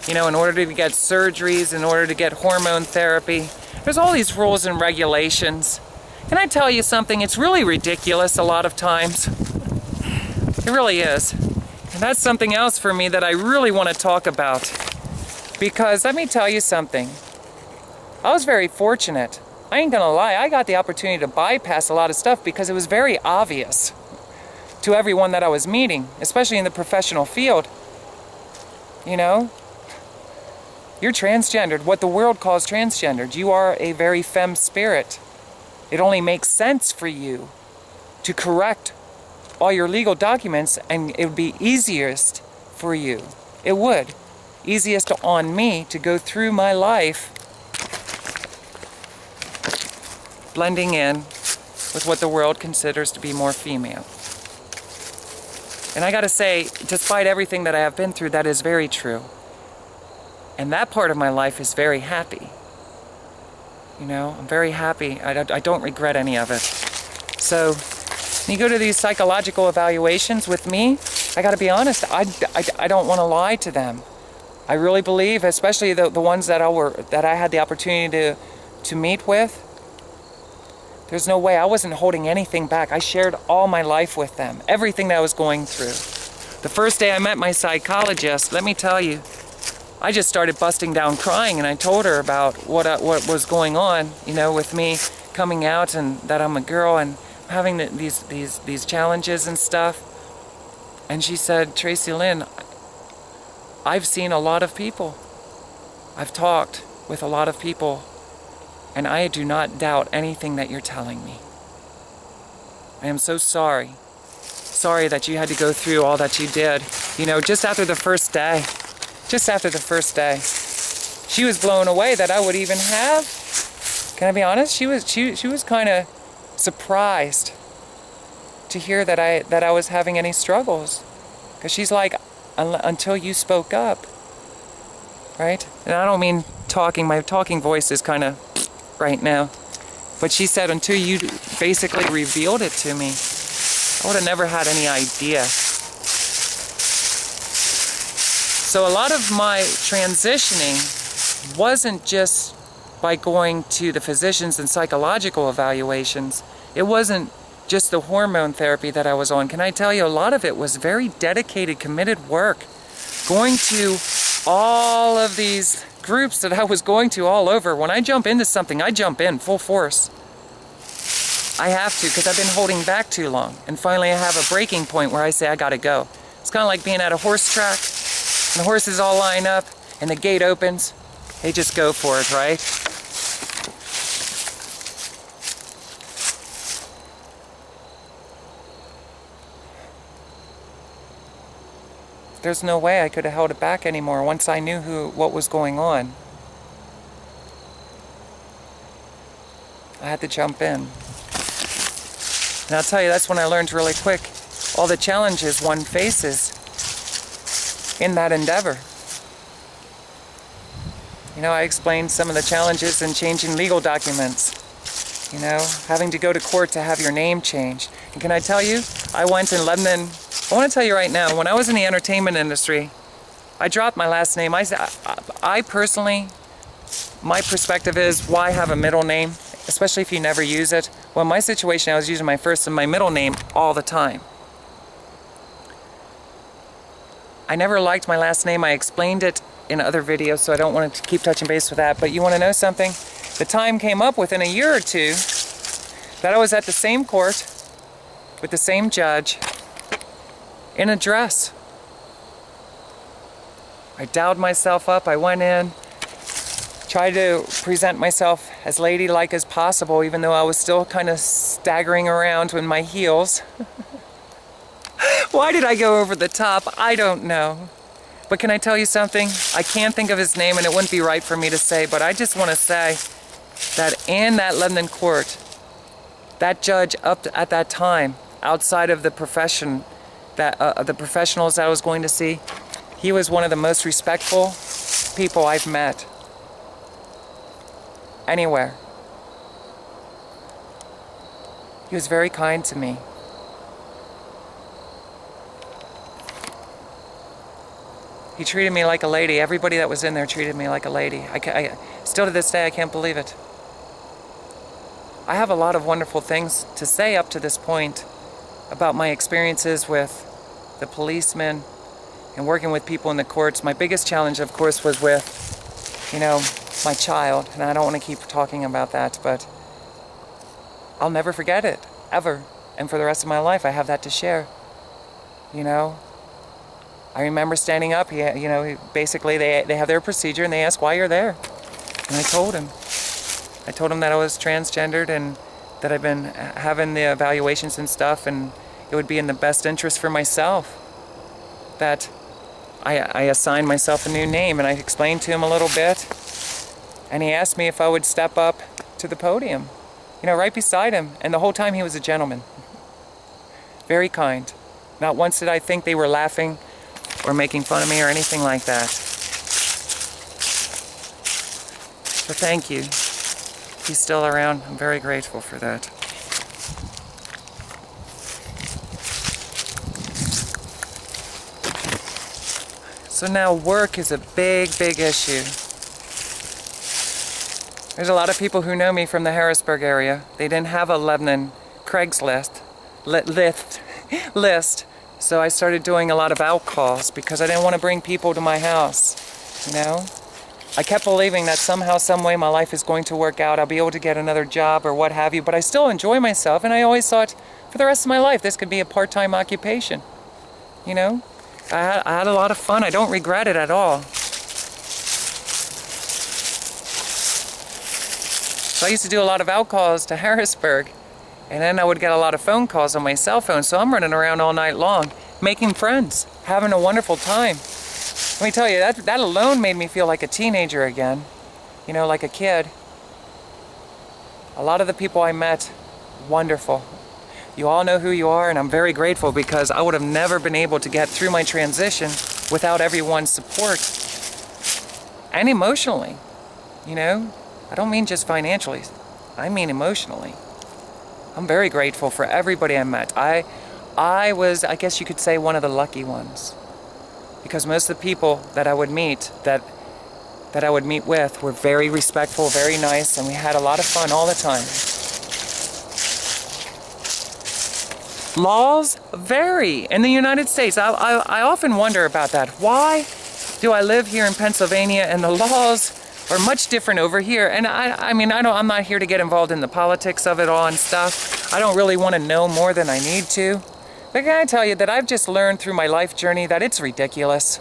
[SPEAKER 1] You know, in order to get surgeries, in order to get hormone therapy, there's all these rules and regulations. Can I tell you something? It's really ridiculous a lot of times. It really is. And that's something else for me that I really want to talk about. Because let me tell you something. I was very fortunate. I ain't gonna lie, I got the opportunity to bypass a lot of stuff because it was very obvious to everyone that I was meeting, especially in the professional field. You know? You're transgendered, what the world calls transgendered. You are a very femme spirit. It only makes sense for you to correct all your legal documents, and it would be easiest for you. It would. Easiest on me to go through my life blending in with what the world considers to be more female. And I gotta say, despite everything that I have been through, that is very true. And that part of my life is very happy. You know, I'm very happy. I don't regret any of it. So, when you go to these psychological evaluations with me, I gotta be honest, I don't want to lie to them. I really believe, especially the ones that I had the opportunity to meet with, there's no way. I wasn't holding anything back. I shared all my life with them, everything that I was going through. The first day I met my psychologist, let me tell you, I just started busting down crying, and I told her about what was going on, you know, with me coming out and that I'm a girl and having these challenges and stuff. And she said, Tracilyn, I've seen a lot of people. I've talked with a lot of people, and I do not doubt anything that you're telling me. I am so sorry. Sorry that you had to go through all that you did. You know, just after the first day, she was blown away that I would even have. Can I be honest? She was kind of surprised to hear that I was having any struggles, because she's like, until you spoke up, right? And I don't mean talking. My talking voice is kind of right now, but she said until you basically revealed it to me, I would have never had any idea. So a lot of my transitioning wasn't just by going to the physicians and psychological evaluations. It wasn't just the hormone therapy that I was on. Can I tell you, a lot of it was very dedicated, committed work. Going to all of these groups that I was going to all over. When I jump into something, I jump in full force. I have to, because I've been holding back too long. And finally I have a breaking point where I say I gotta go. It's kind of like being at a horse track. And the horses all line up, and the gate opens. They just go for it, right? There's no way I could have held it back anymore once I knew what was going on. I had to jump in. And I'll tell you, that's when I learned really quick all the challenges one faces in that endeavor. You know, I explained some of the challenges in changing legal documents. You know, having to go to court to have your name changed. And can I tell you, I went in London. I want to tell you right now, when I was in the entertainment industry, I dropped my last name. I personally, my perspective is, why have a middle name, especially if you never use it? Well, in my situation, I was using my first and my middle name all the time. I never liked my last name. I explained it in other videos, so I don't want to keep touching base with that. But you want to know something? The time came up within a year or two that I was at the same court with the same judge in a dress. I dialed myself up. I went in, tried to present myself as ladylike as possible, even though I was still kind of staggering around in my heels. Why did I go over the top? I don't know. But can I tell you something? I can't think of his name, and it wouldn't be right for me to say, but I just want to say that in that London court, that judge up at that time, outside of the profession, the professionals that I was going to see, he was one of the most respectful people I've met anywhere. He was very kind to me. He treated me like a lady. Everybody that was in there treated me like a lady. I still to this day, I can't believe it. I have a lot of wonderful things to say up to this point about my experiences with the policemen and working with people in the courts. My biggest challenge, of course, was with, you know, my child. And I don't want to keep talking about that, but I'll never forget it, ever. And for the rest of my life, I have that to share. You know? I remember standing up. Basically they have their procedure and they ask why you're there. And I told him that I was transgendered and that I've been having the evaluations and stuff, and it would be in the best interest for myself that I assigned myself a new name. And I explained to him a little bit, and he asked me if I would step up to the podium, right beside him. And the whole time he was a gentleman. Very kind. Not once did I think they were laughing or making fun of me or anything like that. So thank you. He's still around. I'm very grateful for that. So now work is a big, big issue. There's a lot of people who know me from the Harrisburg area. They didn't have a Lebanon Craigslist list. So I started doing a lot of out calls because I didn't want to bring people to my house, I kept believing that somehow, some way my life is going to work out. I'll be able to get another job or what have you, but I still enjoy myself, and I always thought for the rest of my life this could be a part-time occupation. I had a lot of fun. I don't regret it at all. So I used to do a lot of out calls to Harrisburg, and then I would get a lot of phone calls on my cell phone, so I'm running around all night long, making friends, having a wonderful time. Let me tell you, that alone made me feel like a teenager again, like a kid. A lot of the people I met, wonderful. You all know who you are, and I'm very grateful because I would have never been able to get through my transition without everyone's support. And emotionally, I don't mean just financially, I mean emotionally. I'm very grateful for everybody I met. I was, I guess you could say, one of the lucky ones. Because most of the people that I would meet, that I would meet with, were very respectful, very nice, and we had a lot of fun all the time. Laws vary in the United States. I often wonder about that. Why do I live here in Pennsylvania and the laws are much different over here? And I'm not here to get involved in the politics of it all and stuff. I don't really want to know more than I need to. But can I tell you that I've just learned through my life journey that it's ridiculous.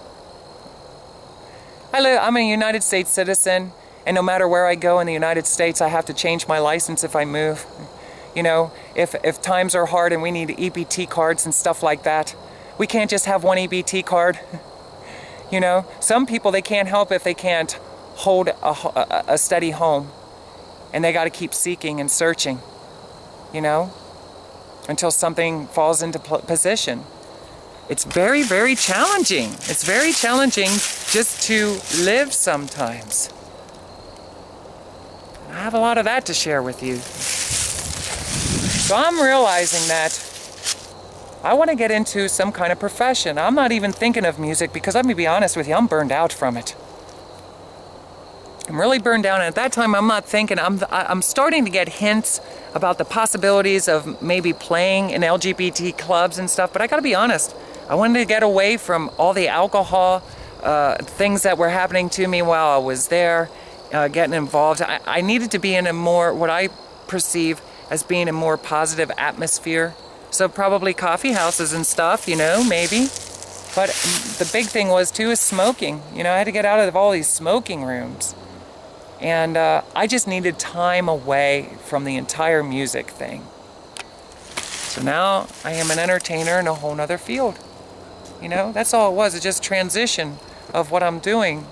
[SPEAKER 1] I'm a United States citizen, and no matter where I go in the United States, I have to change my license if I move. If times are hard and we need EBT cards and stuff like that, we can't just have one EBT card. Some people, they can't help if they can't hold a steady home, and they got to keep seeking and searching, until something falls into position. It's very, very challenging. It's very challenging just to live sometimes. I have a lot of that to share with you. So I'm realizing that I want to get into some kind of profession. I'm not even thinking of music because, let me be honest with you, I'm burned out from it. I'm really burned down, and at that time I'm not thinking. I'm starting to get hints about the possibilities of maybe playing in LGBT clubs and stuff, but I gotta be honest, I wanted to get away from all the alcohol things that were happening to me while I was there, getting involved. I needed to be in a more, what I perceive as being a more positive atmosphere. So probably coffee houses and stuff, maybe. But the big thing was too is smoking. I had to get out of all these smoking rooms. And I just needed time away from the entire music thing. So now I am an entertainer in a whole nother field. That's all it was. It's just transition of what I'm doing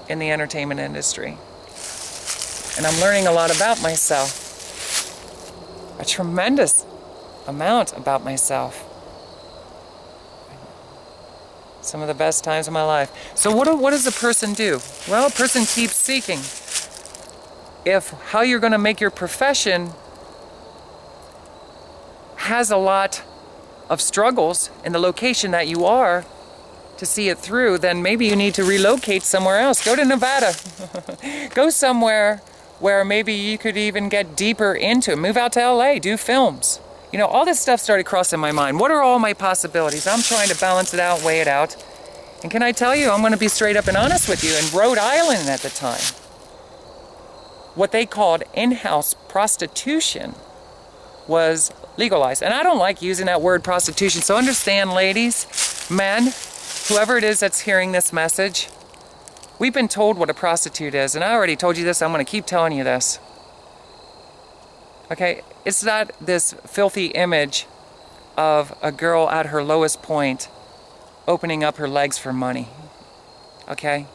[SPEAKER 1] in the entertainment industry. And I'm learning a lot about myself. A tremendous amount about myself. Some of the best times of my life. So what does a person do? Well, a person keeps seeking. If how you're going to make your profession has a lot of struggles in the location that you are to see it through, then maybe you need to relocate somewhere else. Go to Nevada. Go somewhere where maybe you could even get deeper into it. Move out to LA, do films. All this stuff started crossing my mind. What are all my possibilities? I'm trying to balance it out, weigh it out. And can I tell you, I'm going to be straight up and honest with you. In Rhode Island at the time, what they called in-house prostitution was legalized. And I don't like using that word prostitution. So understand, ladies, men, whoever it is that's hearing this message, we've been told what a prostitute is, and I already told you this, I'm going to keep telling you this. Okay, it's not this filthy image of a girl at her lowest point opening up her legs for money. Okay?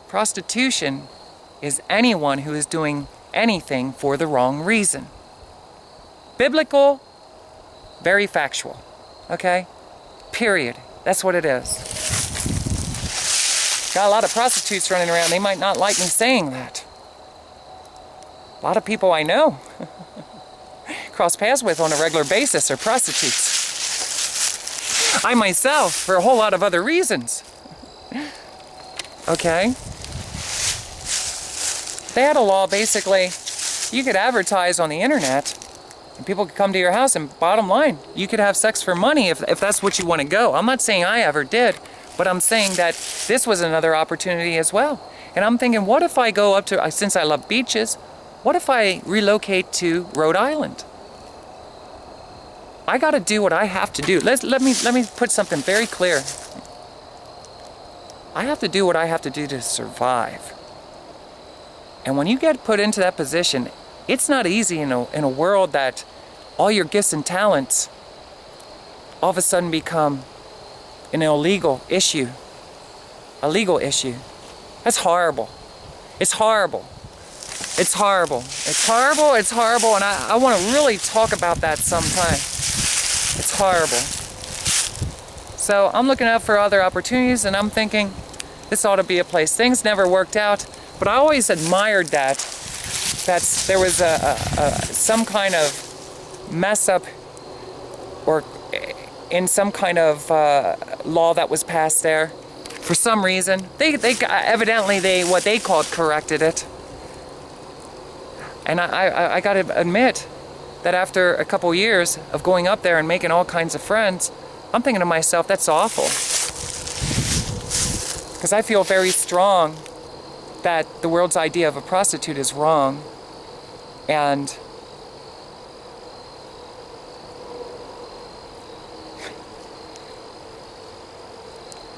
[SPEAKER 1] Prostitution is anyone who is doing anything for the wrong reason. Biblical, very factual. Okay? Period. That's what it is. Got a lot of prostitutes running around. They might not like me saying that. A lot of people I know cross paths with on a regular basis are prostitutes. I myself, for a whole lot of other reasons. Okay? They had a law, basically, you could advertise on the internet, and people could come to your house, and bottom line, you could have sex for money if that's what you want to go. I'm not saying I ever did, but I'm saying that this was another opportunity as well. And I'm thinking, what if I go up to, since I love beaches, what if I relocate to Rhode Island? I got to do what I have to do. Let me put something very clear. I have to do what I have to do to survive. And when you get put into that position, it's not easy in a world that all your gifts and talents all of a sudden become an illegal issue, a legal issue. That's horrible. It's horrible. It's horrible. It's horrible. It's horrible. And I want to really talk about that sometime. It's horrible. So I'm looking out for other opportunities, and I'm thinking this ought to be a place. Things never worked out, but I always admired that there was some kind of mess up or in some kind of law that was passed there. For some reason, they evidently what they called corrected it. And I got to admit that after a couple years of going up there and making all kinds of friends, I'm thinking to myself, that's awful. Because I feel very strong that the world's idea of a prostitute is wrong. And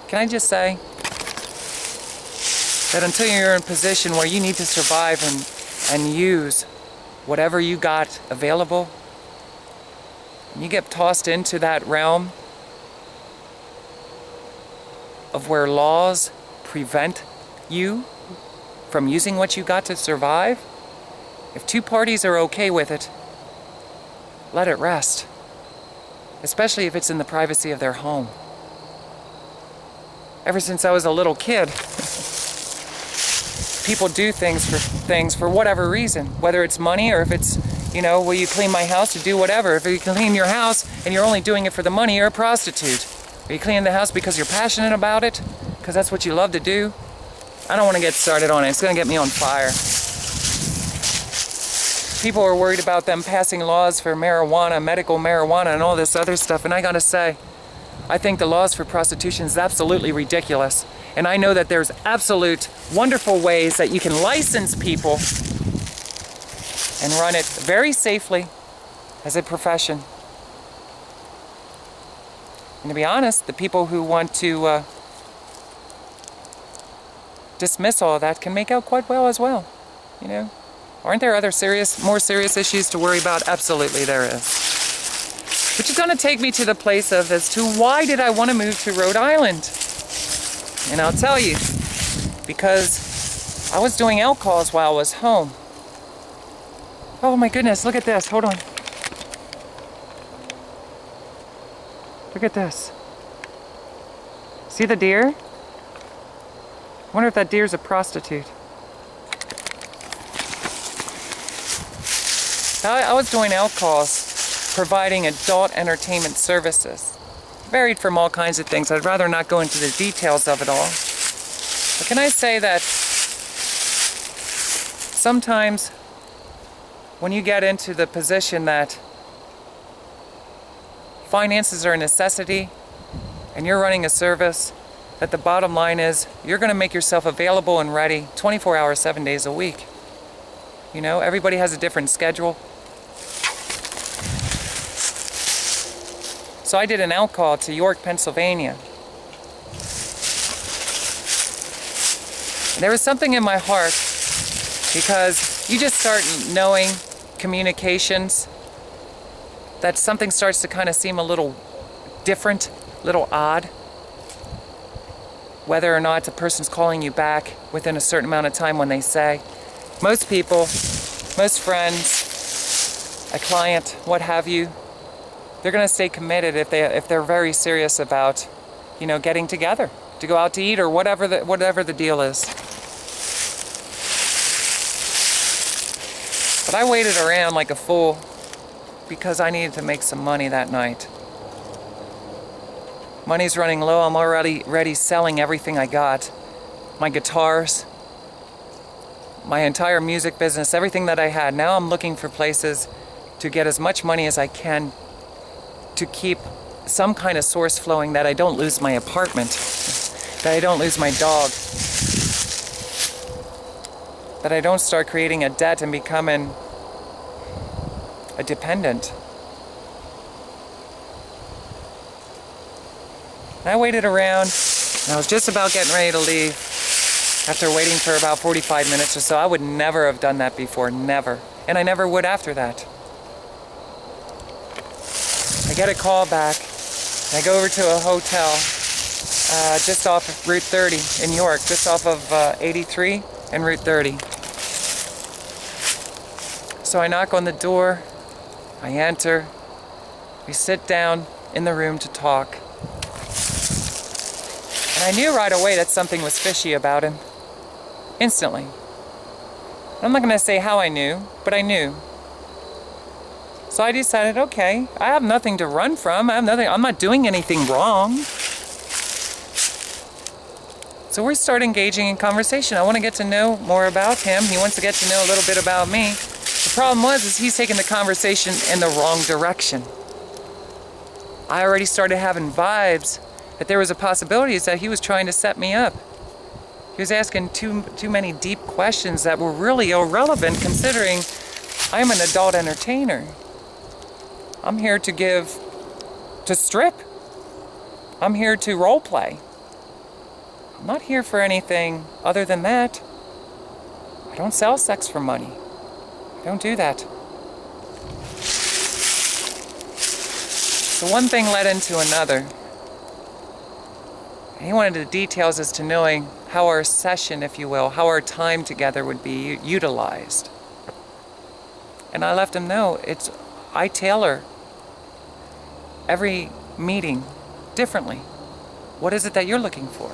[SPEAKER 1] can I just say that until you're in a position where you need to survive and use whatever you got available, and you get tossed into that realm of where laws prevent you from using what you got to survive, if two parties are okay with it, let it rest. Especially if it's in the privacy of their home. Ever since I was a little kid, people do things for whatever reason, whether it's money or if it's, will you clean my house, to do whatever. If you clean your house and you're only doing it for the money, you're a prostitute. Are you cleaning the house because you're passionate about it? Because that's what you love to do? I don't want to get started on it. It's going to get me on fire. People are worried about them passing laws for marijuana, medical marijuana, and all this other stuff. And I got to say, I think the laws for prostitution is absolutely ridiculous. And I know that there's absolute wonderful ways that you can license people and run it very safely as a profession. And to be honest, the people who want to dismiss all of that can make out quite well as well. Aren't there other more serious issues to worry about? Absolutely there is. Which is going to take me to the place of as to why did I want to move to Rhode Island? And I'll tell you, because I was doing elk calls while I was home. Oh my goodness, look at this, hold on. Look at this. See the deer? I wonder if that deer's a prostitute. I was doing elk calls, providing adult entertainment services. Varied from all kinds of things. I'd rather not go into the details of it all. But can I say that sometimes when you get into the position that finances are a necessity and you're running a service, that the bottom line is you're going to make yourself available and ready 24 hours, 7 days a week. Everybody has a different schedule. So I did an out call to York, Pennsylvania. There was something in my heart, because you just start knowing communications, that something starts to kind of seem a little different, a little odd. Whether or not the person's calling you back within a certain amount of time when they say. Most people, most friends, a client, what have you, they're going to stay committed if they're very serious about, getting together to go out to eat or whatever the deal is. But I waited around like a fool because I needed to make some money that night. Money's running low. I'm already selling everything I got. My guitars, my entire music business, everything that I had. Now I'm looking for places to get as much money as I can to keep some kind of source flowing, that I don't lose my apartment, that I don't lose my dog, that I don't start creating a debt and becoming a dependent. And I waited around, and I was just about getting ready to leave after waiting for about 45 minutes or so. I would never have done that before, never. And I never would after that. I get a call back, and I go over to a hotel just off of Route 30 in York, just off of 83 and Route 30. So I knock on the door, I enter, we sit down in the room to talk. And I knew right away that something was fishy about him. Instantly. I'm not going to say how I knew, but I knew. So I decided, okay, I have nothing to run from. I'm not doing anything wrong. So we start engaging in conversation. I want to get to know more about him. He wants to get to know a little bit about me. The problem is he's taking the conversation in the wrong direction. I already started having vibes that there was a possibility that he was trying to set me up. He was asking too many deep questions that were really irrelevant, considering I'm an adult entertainer. I'm here to strip. I'm here to role play. I'm not here for anything other than that. I don't sell sex for money. I don't do that. So one thing led into another. And he wanted the details as to knowing how our session, if you will, how our time together would be utilized. And I let him know, I tailor every meeting differently. What is it that you're looking for?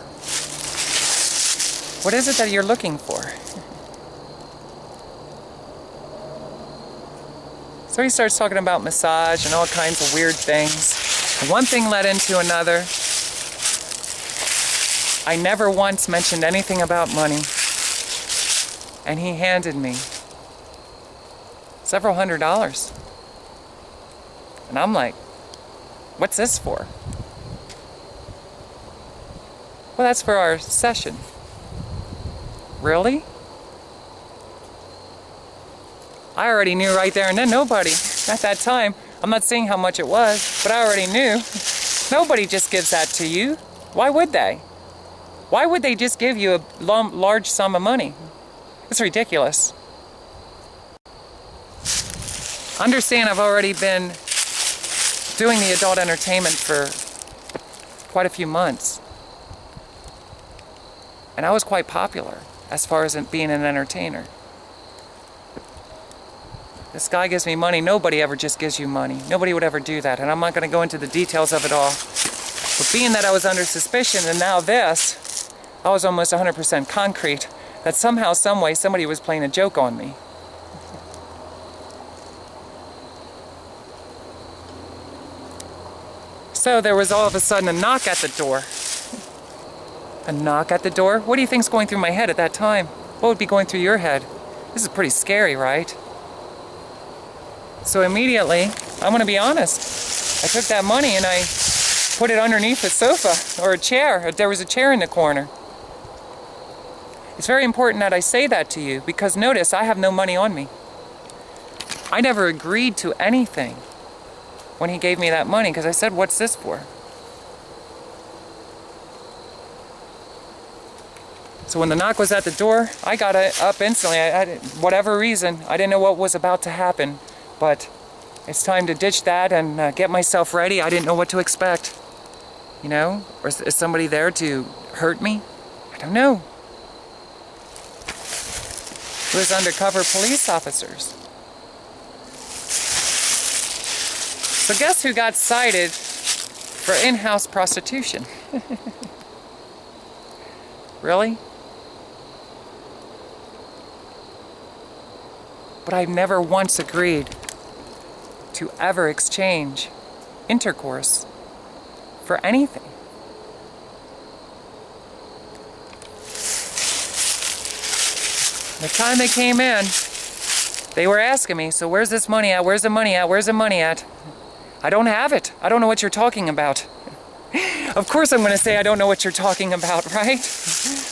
[SPEAKER 1] What is it that you're looking for? So he starts talking about massage and all kinds of weird things. And one thing led into another. I never once mentioned anything about money. And he handed me several $100s. And I'm like, what's this for? Well, that's for our session. Really? I already knew right there and then. Nobody at that time, I'm not saying how much it was, but I already knew. Nobody just gives that to you. Why would they? Why would they just give you a large sum of money? It's ridiculous. Understand, I've already been doing the adult entertainment for quite a few months. And I was quite popular as far as being an entertainer. This guy gives me money. Nobody ever just gives you money. Nobody would ever do that. And I'm not going to go into the details of it all. But being that I was under suspicion, and now this, I was almost 100% concrete that somehow, some way, somebody was playing a joke on me. So there was all of a sudden a knock at the door. A knock at the door? What do you think's going through my head at that time? What would be going through your head? This is pretty scary, right? So immediately, I'm going to be honest. I took that money and I put it underneath a sofa or a chair. There was a chair in the corner. It's very important that I say that to you because notice, I have no money on me. I never agreed to anything. when he gave me that money, because I said, what's this for? So when the knock was at the door, I got up instantly. Whatever reason, I didn't know what was about to happen, but it's time to ditch that and get myself ready. I didn't know what to expect, you know? Or is somebody there to hurt me? I don't know. It was undercover police officers. So guess who got cited for in-house prostitution? Really? But I've never once agreed to ever exchange intercourse for anything. The time they came in, they were asking me, so where's this money at? Where's the money at? Where's the money at? I don't have it. I don't know what you're talking about. Of course I'm going to say I don't know what you're talking about, right?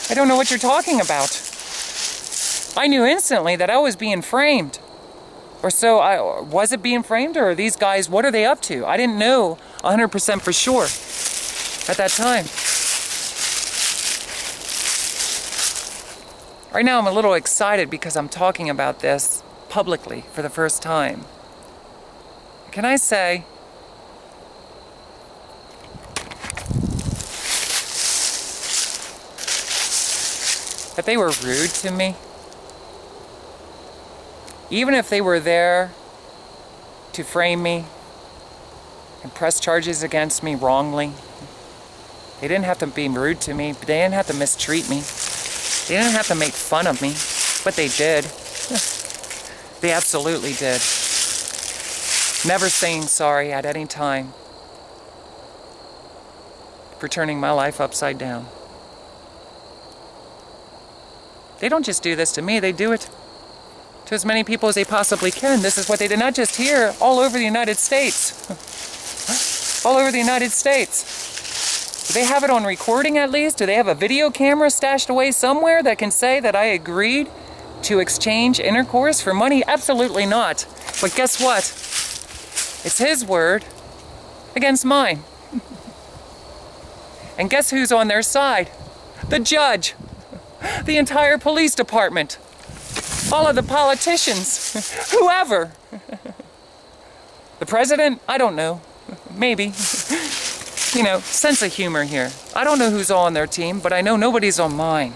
[SPEAKER 1] I don't know what you're talking about. I knew instantly that I was being framed. Or so, was it being framed, or are these guys, what are they up to? I didn't know 100% for sure at that time. Right now I'm a little excited because I'm talking about this publicly for the first time. Can I say, that they were rude to me? Even if they were there to frame me and press charges against me wrongly, they didn't have to be rude to me. They didn't have to mistreat me. They didn't have to make fun of me, but they did. They absolutely did. Never saying sorry at any time for turning my life upside down. They don't just do this to me, they do it to as many people as they possibly can. This is what they did, not just here, all over the United States. All over the United States. Do they have it on recording at least? Do they have a video camera stashed away somewhere that can say that I agreed to exchange intercourse for money? Absolutely not. But guess what? It's his word against mine. And guess who's on their side? The judge. The entire police department. All of the politicians. Whoever. The president? I don't know. Maybe. You know, sense of humor here. I don't know who's all on their team, but I know nobody's on mine.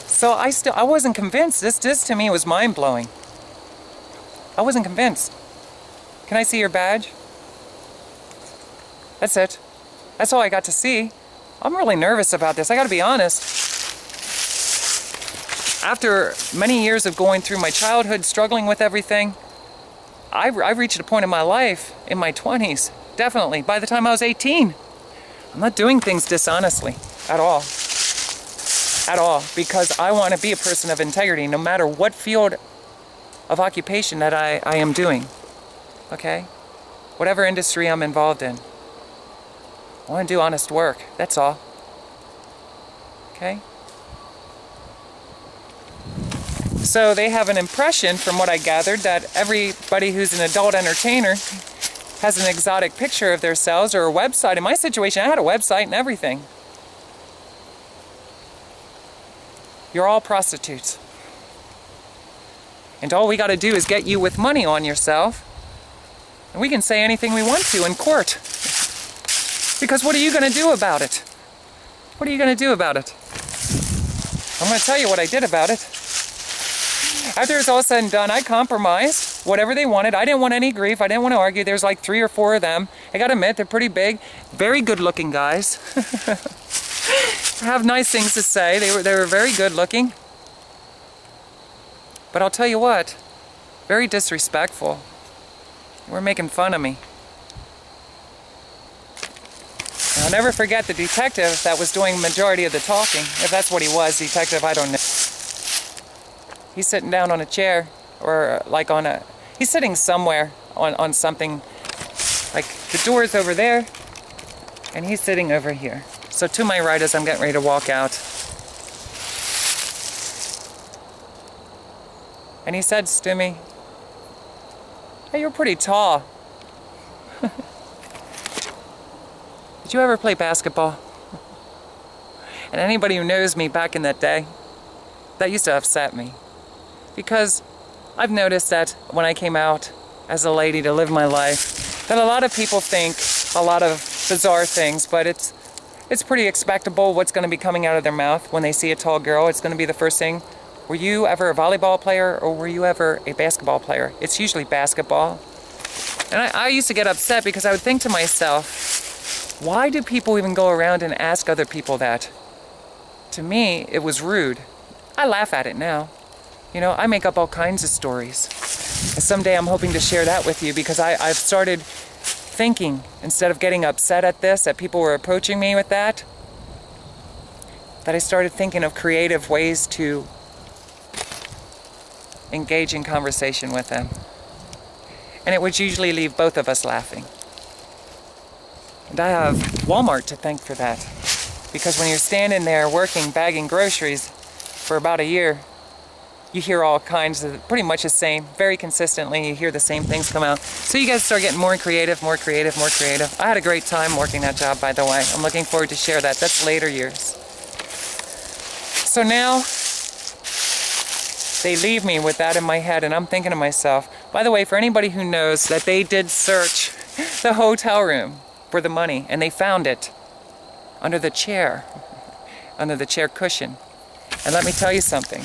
[SPEAKER 1] So I wasn't convinced. This to me was mind-blowing. I wasn't convinced. Can I see your badge? That's it. That's all I got to see. I'm really nervous about this. I gotta be honest. After many years of going through my childhood, struggling with everything, I reached a point in my life, in my 20s, definitely, by the time I was 18. I'm not doing things dishonestly, at all. At all, because I want to be a person of integrity, no matter what field of occupation that I am doing, okay? Whatever industry I'm involved in. I want to do honest work, that's all. Okay? So they have an impression, from what I gathered, that everybody who's an adult entertainer has an exotic picture of themselves or a website. In my situation, I had a website and everything. You're all prostitutes. And all we got to do is get you with money on yourself, and we can say anything we want to in court. Because what are you going to do about it? What are you going to do about it? I'm going to tell you what I did about it. After it's all said and done, I compromised whatever they wanted. I didn't want any grief. I didn't want to argue. There's like 3 or 4 of them. I got to admit, they're pretty big, very good-looking guys. I have nice things to say. They were very good-looking. But I'll tell you what, very disrespectful. They were making fun of me. And I'll never forget the detective that was doing the majority of the talking. If that's what he was, detective, I don't know. He's sitting down on a chair, or like on a, he's sitting somewhere on something, like the door's over there, and he's sitting over here. So to my right as I'm getting ready to walk out. And he said to me, "Hey, you're pretty tall." Did you ever play basketball? And anybody who knows me back in that day, that used to upset me. Because I've noticed that when I came out as a lady to live my life, that a lot of people think a lot of bizarre things, but it's pretty expectable what's going to be coming out of their mouth when they see a tall girl. It's going to be the first thing. Were you ever a volleyball player or were you ever a basketball player? It's usually basketball. And I used to get upset because I would think to myself, why do people even go around and ask other people that? To me, it was rude. I laugh at it now. You know, I make up all kinds of stories. And someday I'm hoping to share that with you because I've started thinking, instead of getting upset at this, that people were approaching me with that I started thinking of creative ways to engage in conversation with them. And it would usually leave both of us laughing. And I have Walmart to thank for that. Because when you're standing there working, bagging groceries for about a year, you hear all kinds of, pretty much the same, very consistently, you hear the same things come out. So you guys start getting more creative, more creative, more creative. I had a great time working that job, by the way. I'm looking forward to share that. That's later years. So now, they leave me with that in my head, and I'm thinking to myself, by the way, for anybody who knows that they did search the hotel room for the money, and they found it under the chair cushion. And let me tell you something.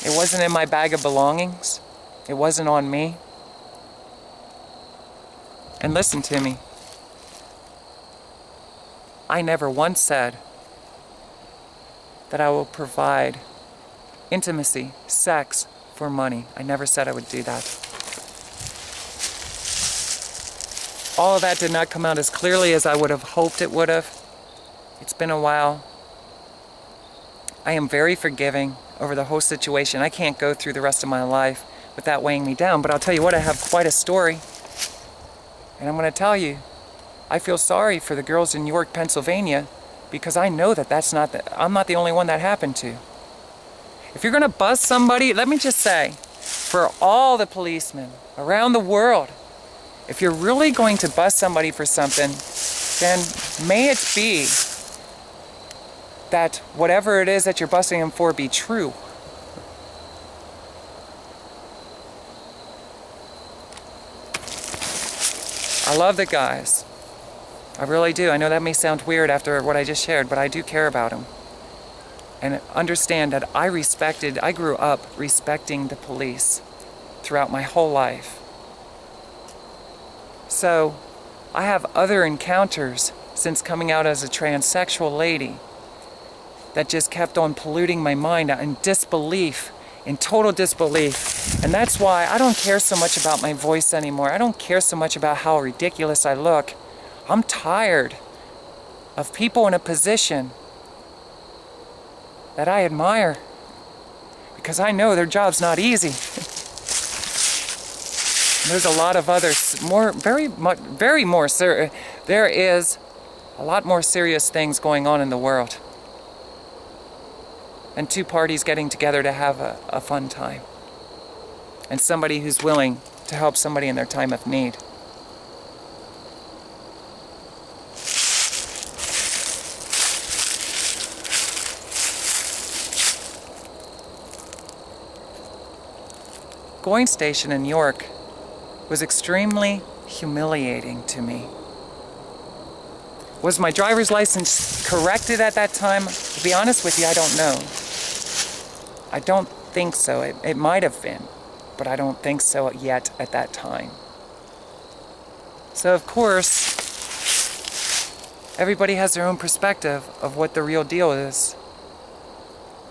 [SPEAKER 1] It wasn't in my bag of belongings. It wasn't on me. And listen to me. I never once said that I will provide intimacy, sex, for money. I never said I would do that. All of that did not come out as clearly as I would have hoped it would have. It's been a while. I am very forgiving over the whole situation. I can't go through the rest of my life with that weighing me down, but I'll tell you what, I have quite a story. And I'm going to tell you, I feel sorry for the girls in York, Pennsylvania, because I know that I'm not the only one that happened to. If you're going to bust somebody, let me just say, for all the policemen around the world, if you're really going to bust somebody for something, then may it be that whatever it is that you're busting them for be true. I love the guys. I really do. I know that may sound weird after what I just shared, but I do care about them. And understand that I grew up respecting the police throughout my whole life. So, I have other encounters since coming out as a transsexual lady that just kept on polluting my mind in disbelief, in total disbelief. And that's why I don't care so much about my voice anymore. I don't care so much about how ridiculous I look. I'm tired of people in a position that I admire because I know their job's not easy. There's a lot of others, there is a lot more serious things going on in the world. And two parties getting together to have a fun time. And somebody who's willing to help somebody in their time of need. Going station in York was extremely humiliating to me. Was my driver's license corrected at that time? To be honest with you, I don't know. I don't think so. It might have been, but I don't think so yet at that time. So of course, everybody has their own perspective of what the real deal is.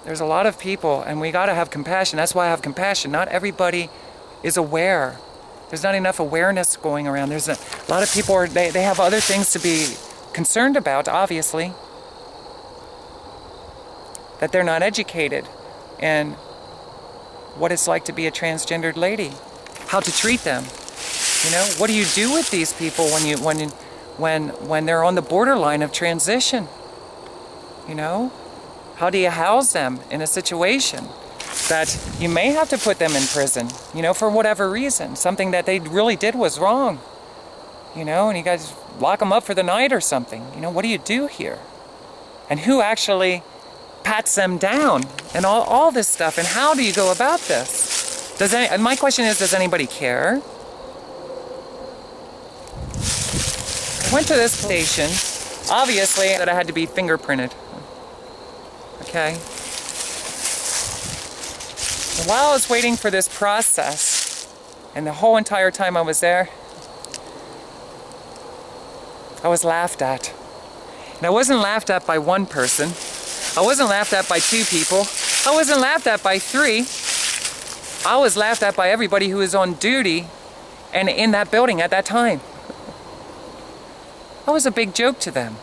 [SPEAKER 1] There's a lot of people, and we gotta have compassion. That's why I have compassion. Not everybody is aware. There's not enough awareness going around. There's a lot of people, they have other things to be concerned about, obviously. That they're not educated in what it's like to be a transgendered lady. How to treat them. You know, what do you do with these people when they're on the borderline of transition? You know? How do you house them in a situation? that you may have to put them in prison, you know, for whatever reason. Something that they really did was wrong, you know, and you guys lock them up for the night or something. You know, what do you do here? And who actually pats them down and all this stuff? And how do you go about this? My question is, does anybody care? I went to this station, obviously, that I had to be fingerprinted. Okay? While I was waiting for this process, and the whole entire time I was there, I was laughed at. And I wasn't laughed at by one person. I wasn't laughed at by two people. I wasn't laughed at by three. I was laughed at by everybody who was on duty and in that building at that time. I was a big joke to them.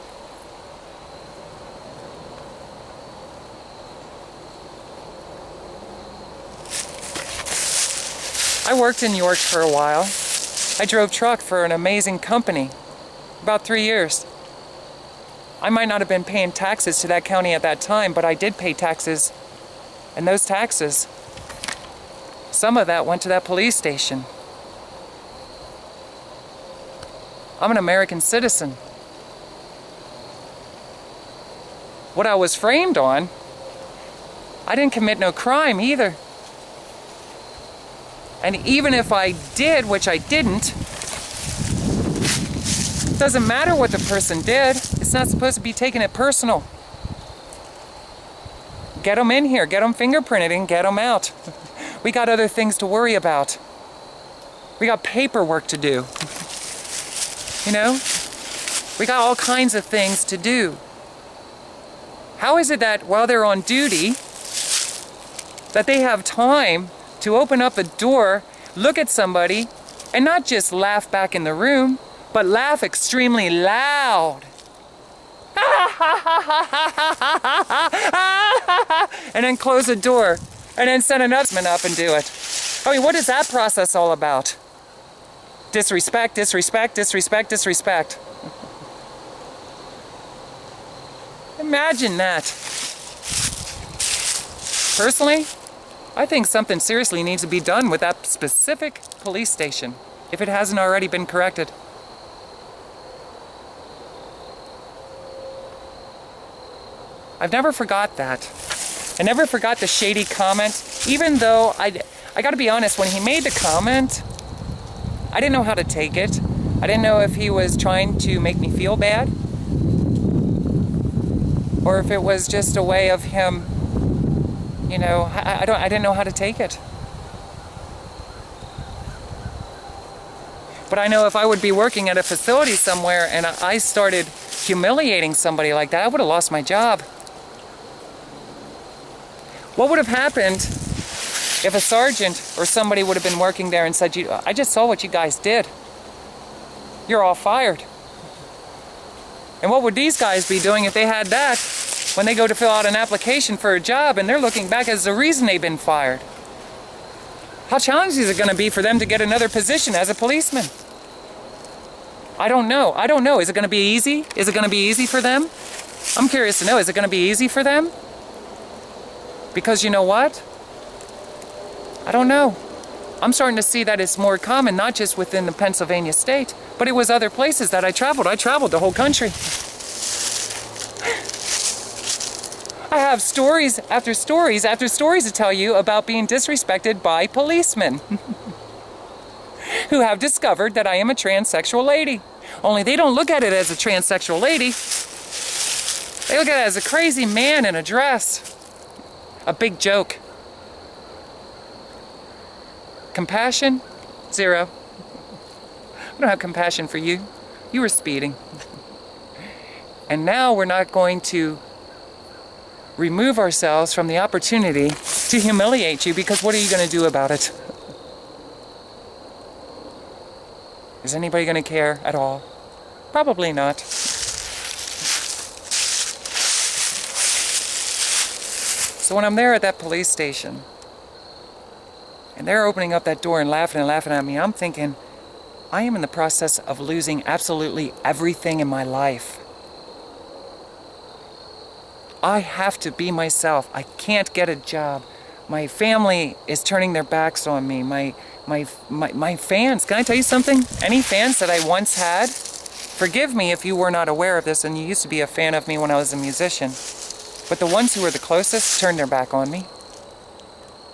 [SPEAKER 1] I worked in York for a while. I drove truck for an amazing company, about 3 years. I might not have been paying taxes to that county at that time, but I did pay taxes. And those taxes, some of that went to that police station. I'm an American citizen. What I was framed on, I didn't commit no crime either. And even if I did, which I didn't, it doesn't matter what the person did. It's not supposed to be taking it personal. Get them in here, get them fingerprinted, and get them out. We got other things to worry about. We got paperwork to do. You know? We got all kinds of things to do. How is it that while they're on duty, that they have time to open up a door, look at somebody, and not just laugh back in the room, but laugh extremely loud? And then close the door, and then send another man up and do it. I mean, what is that process all about? Disrespect, disrespect, disrespect, disrespect. Imagine that. Personally, I think something seriously needs to be done with that specific police station, if it hasn't already been corrected. I've never forgot that. I never forgot the shady comment, even though I gotta be honest, when he made the comment, I didn't know how to take it. I didn't know if he was trying to make me feel bad, or if it was just a way of him, you know, I didn't know how to take it. But I know if I would be working at a facility somewhere and I started humiliating somebody like that, I would have lost my job. What would have happened if a sergeant or somebody would have been working there and said, I just saw what you guys did. You're all fired. And what would these guys be doing if they had that when they go to fill out an application for a job and they're looking back as the reason they've been fired? How challenging is it going to be for them to get another position as a policeman? I don't know. I don't know. Is it going to be easy? Is it going to be easy for them? I'm curious to know. Is it going to be easy for them? Because you know what? I don't know. I'm starting to see that it's more common, not just within the Pennsylvania state, but it was other places that I traveled. I traveled the whole country. I have stories after stories after stories to tell you about being disrespected by policemen who have discovered that I am a transsexual lady. Only they don't look at it as a transsexual lady. They look at it as a crazy man in a dress. A big joke. Compassion? Zero. I don't have compassion for you. You were speeding. And now we're not going to remove ourselves from the opportunity to humiliate you, because what are you going to do about it? Is anybody going to care at all? Probably not. So when I'm there at that police station, and they're opening up that door and laughing at me, I'm thinking, I am in the process of losing absolutely everything in my life. I have to be myself. I can't get a job. My family is turning their backs on me. My fans, can I tell you something? Any fans that I once had, forgive me if you were not aware of this and you used to be a fan of me when I was a musician, but the ones who were the closest turned their back on me.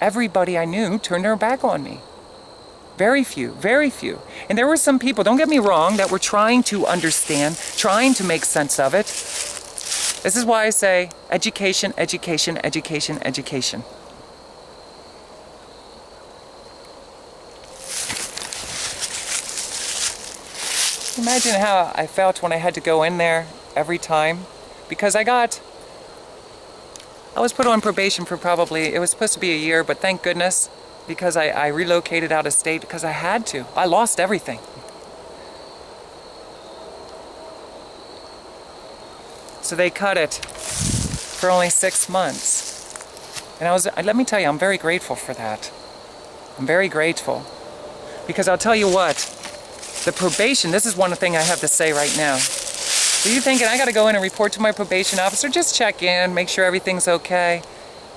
[SPEAKER 1] Everybody I knew turned their back on me. Very few, very few. And there were some people, don't get me wrong, that were trying to understand, trying to make sense of it. This is why I say education, education, education, education. Imagine how I felt when I had to go in there every time, because I was put on probation for probably, it was supposed to be a year, but thank goodness, because I relocated out of state because I had to. I lost everything. So they cut it for only 6 months. And let me tell you, I'm very grateful for that. I'm very grateful. Because I'll tell you what, the probation, this is one thing I have to say right now. So you're thinking, I gotta go in and report to my probation officer, just check in, make sure everything's okay.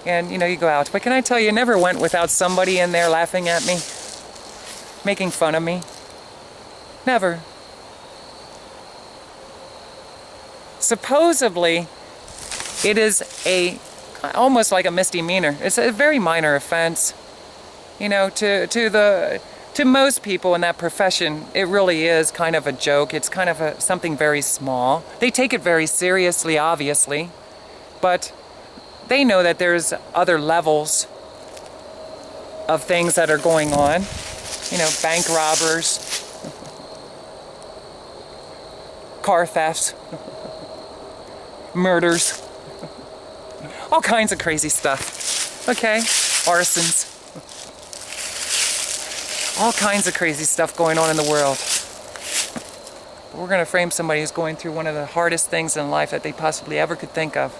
[SPEAKER 1] And you go out. But can I tell you, it never went without somebody in there laughing at me, making fun of me. Never. Supposedly, it is almost like a misdemeanor. It's a very minor offense. To most people in that profession, it really is kind of a joke. It's kind of something very small. They take it very seriously, obviously, but they know that there's other levels of things that are going on. Bank robbers, car thefts, murders, all kinds of crazy stuff. Okay? Arsons. All kinds of crazy stuff going on in the world. But we're going to frame somebody who's going through one of the hardest things in life that they possibly ever could think of.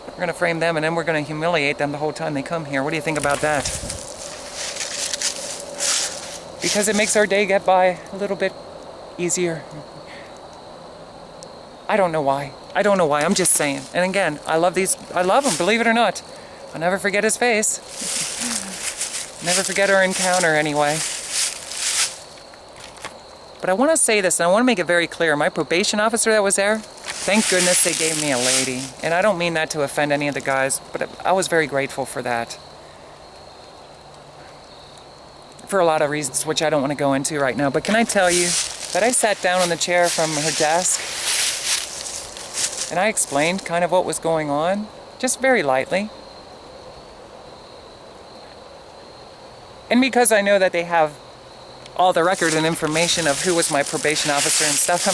[SPEAKER 1] We're going to frame them, and then we're going to humiliate them the whole time they come here. What do you think about that? Because it makes our day get by a little bit easier. I don't know why. I'm just saying. And again, I love him, believe it or not. I'll never forget his face. Never forget our encounter anyway. But I want to say this, and I want to make it very clear. My probation officer that was there, thank goodness they gave me a lady. And I don't mean that to offend any of the guys, but I was very grateful for that. For a lot of reasons, which I don't want to go into right now. But can I tell you that I sat down on the chair from her desk, and I explained kind of what was going on, just very lightly. And because I know that they have all the record and information of who was my probation officer and stuff,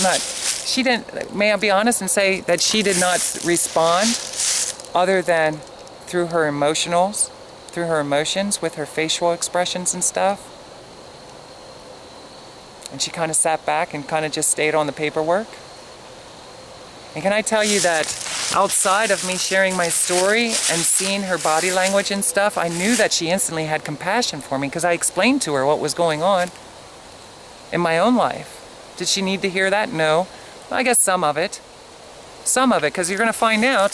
[SPEAKER 1] may I be honest and say that she did not respond other than through her emotions, with her facial expressions and stuff. And she kind of sat back and kind of just stayed on the paperwork. And can I tell you that outside of me sharing my story and seeing her body language and stuff, I knew that she instantly had compassion for me because I explained to her what was going on in my own life. Did she need to hear that? No. I guess some of it. Because you're going to find out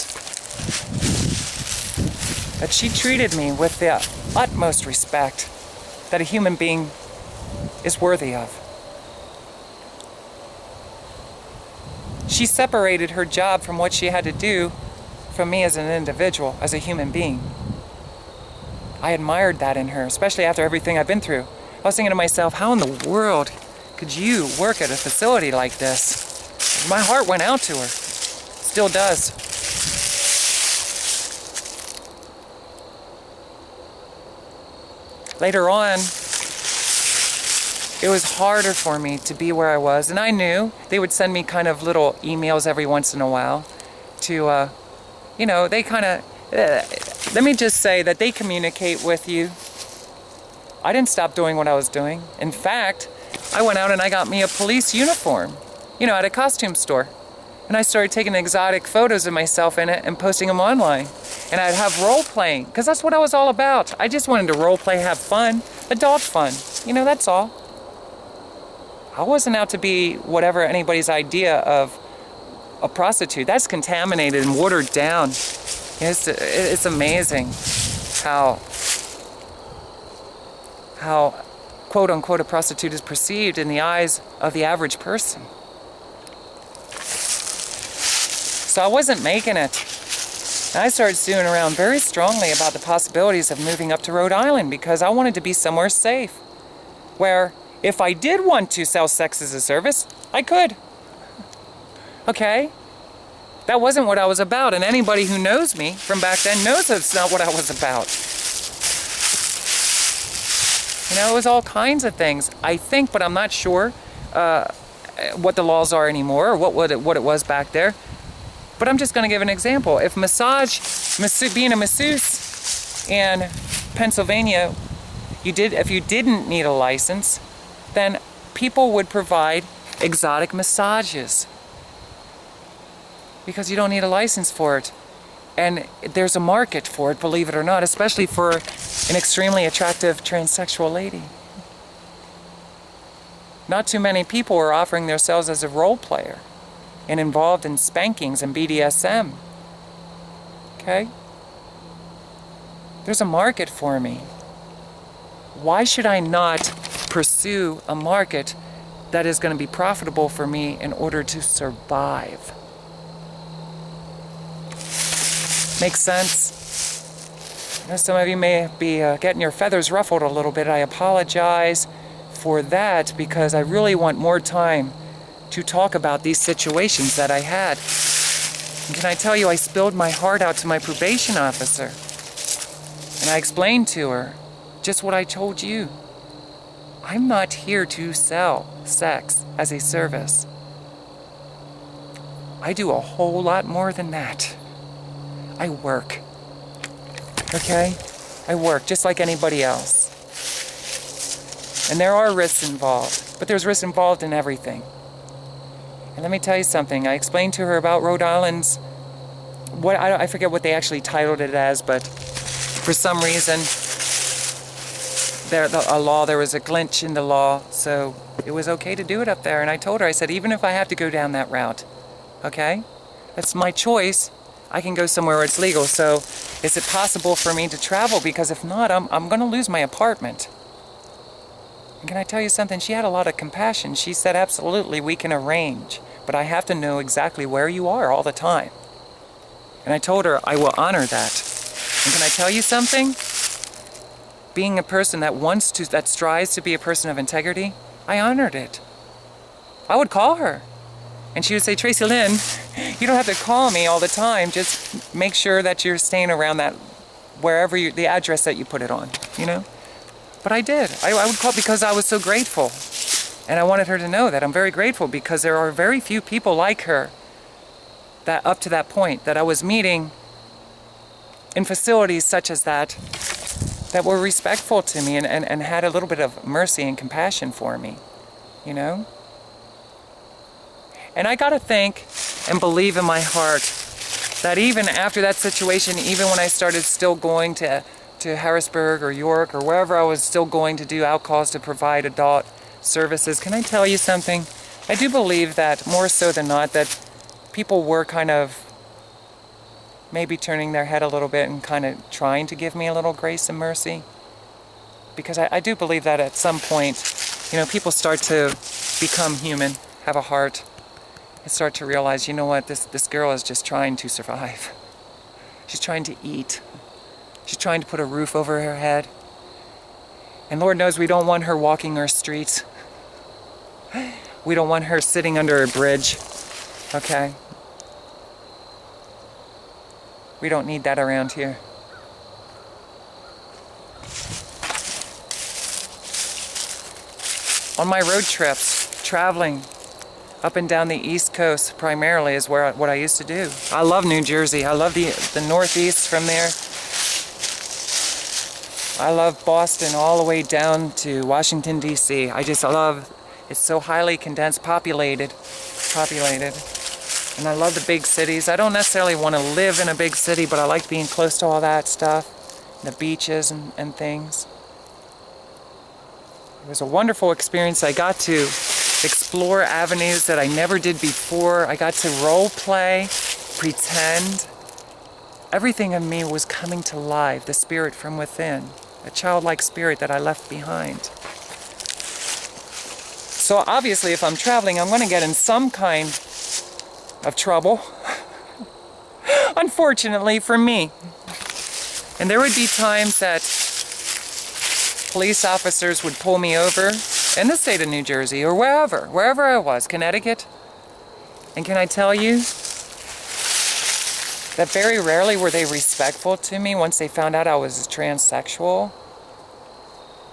[SPEAKER 1] that she treated me with the utmost respect that a human being is worthy of. She separated her job from what she had to do from me as an individual, as a human being. I admired that in her, especially after everything I've been through. I was thinking to myself, how in the world could you work at a facility like this? My heart went out to her. Still does. Later on, it was harder for me to be where I was. And I knew they would send me kind of little emails every once in a while to, they kind of, let me just say that they communicate with you. I didn't stop doing what I was doing. In fact, I went out and I got me a police uniform, at a costume store. And I started taking exotic photos of myself in it and posting them online. And I'd have role playing, because that's what I was all about. I just wanted to role play, have fun, adult fun. That's all. I wasn't out to be whatever anybody's idea of a prostitute. That's contaminated and watered down. It's amazing. how quote unquote a prostitute is perceived in the eyes of the average person. So I wasn't making it. And I started stewing around very strongly about the possibilities of moving up to Rhode Island because I wanted to be somewhere safe, where if I did want to sell sex as a service, I could. Okay? That wasn't what I was about, and anybody who knows me from back then knows that's not what I was about. You know, it was all kinds of things. I think, but I'm not sure what the laws are anymore, or what it was back there. But I'm just going to give an example. If being a masseuse in Pennsylvania, if you didn't need a license, then people would provide exotic massages because you don't need a license for it. And there's a market for it, believe it or not, especially for an extremely attractive transsexual lady. Not too many people are offering themselves as a role player and involved in spankings and BDSM. Okay? There's a market for me. Why should I not pursue a market that is going to be profitable for me in order to survive? Makes sense? I know some of you may be getting your feathers ruffled a little bit. I apologize for that because I really want more time to talk about these situations that I had. And can I tell you, I spilled my heart out to my probation officer. And I explained to her just what I told you. I'm not here to sell sex as a service. I do a whole lot more than that. I work. Okay? I work just like anybody else. And there are risks involved, but there's risks involved in everything. And let me tell you something. I explained to her about Rhode Island's, I forget what they actually titled it as, but for some reason, there was a glitch in the law, so it was okay to do it up there. And I told her, I said, even if I have to go down that route, okay, that's my choice. I can go somewhere where it's legal. So is it possible for me to travel? Because if not, I'm going to lose my apartment. And can I tell you something? She had a lot of compassion. She said, absolutely, we can arrange, but I have to know exactly where you are all the time. And I told her, I will honor that. And can I tell you something? Being a person that strives to be a person of integrity, I honored it. I would call her. And she would say, Tracilyn, you don't have to call me all the time. Just make sure that you're staying around that, the address that you put it on, you know? But I did. I would call because I was so grateful. And I wanted her to know that I'm very grateful because there are very few people like her that up to that point that I was meeting in facilities such as that were respectful to me and had a little bit of mercy and compassion for me, you know? And I gotta think and believe in my heart that even after that situation, even when I started still going to Harrisburg or York or wherever I was still going to do outcalls to provide adult services, can I tell you something? I do believe that more so than not that people were kind of maybe turning their head a little bit and kind of trying to give me a little grace and mercy. Because I do believe that at some point, you know, people start to become human, have a heart, and start to realize, you know what, this girl is just trying to survive. She's trying to eat. She's trying to put a roof over her head. And Lord knows we don't want her walking our streets. We don't want her sitting under a bridge, okay? We don't need that around here. On my road trips, traveling up and down the East Coast primarily is what I used to do. I love New Jersey. I love the Northeast from there. I love Boston all the way down to Washington, D.C. I love, it's so highly condensed, populated. And I love the big cities. I don't necessarily want to live in a big city, but I like being close to all that stuff, the beaches and things. It was a wonderful experience. I got to explore avenues that I never did before. I got to role play, pretend. everything in me was coming to life, the spirit from within, a childlike spirit that I left behind. So obviously if I'm traveling, I'm going to get in some kind of trouble, unfortunately for me. And there would be times that police officers would pull me over in the state of New Jersey or wherever I was, Connecticut. And can I tell you that very rarely were they respectful to me once they found out I was a transsexual.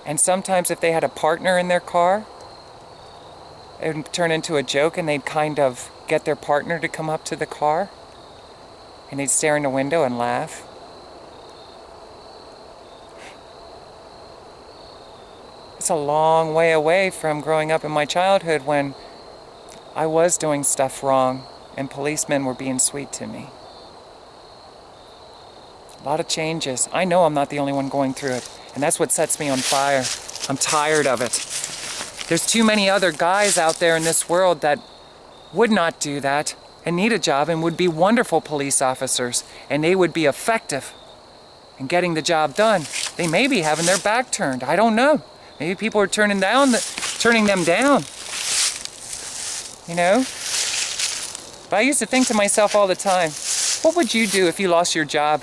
[SPEAKER 1] And sometimes if they had a partner in their car, it would turn into a joke and they'd kind of get their partner to come up to the car and they'd stare in the window and laugh. It's a long way away from growing up in my childhood when I was doing stuff wrong and policemen were being sweet to me. A lot of changes. I know I'm not the only one going through it, and that's what sets me on fire. I'm tired of it. There's too many other guys out there in this world that would not do that and need a job and would be wonderful police officers, and they would be effective in getting the job done. They may be having their back turned. I don't know. Maybe people are turning them down. You know? But I used to think to myself all the time, what would you do if you lost your job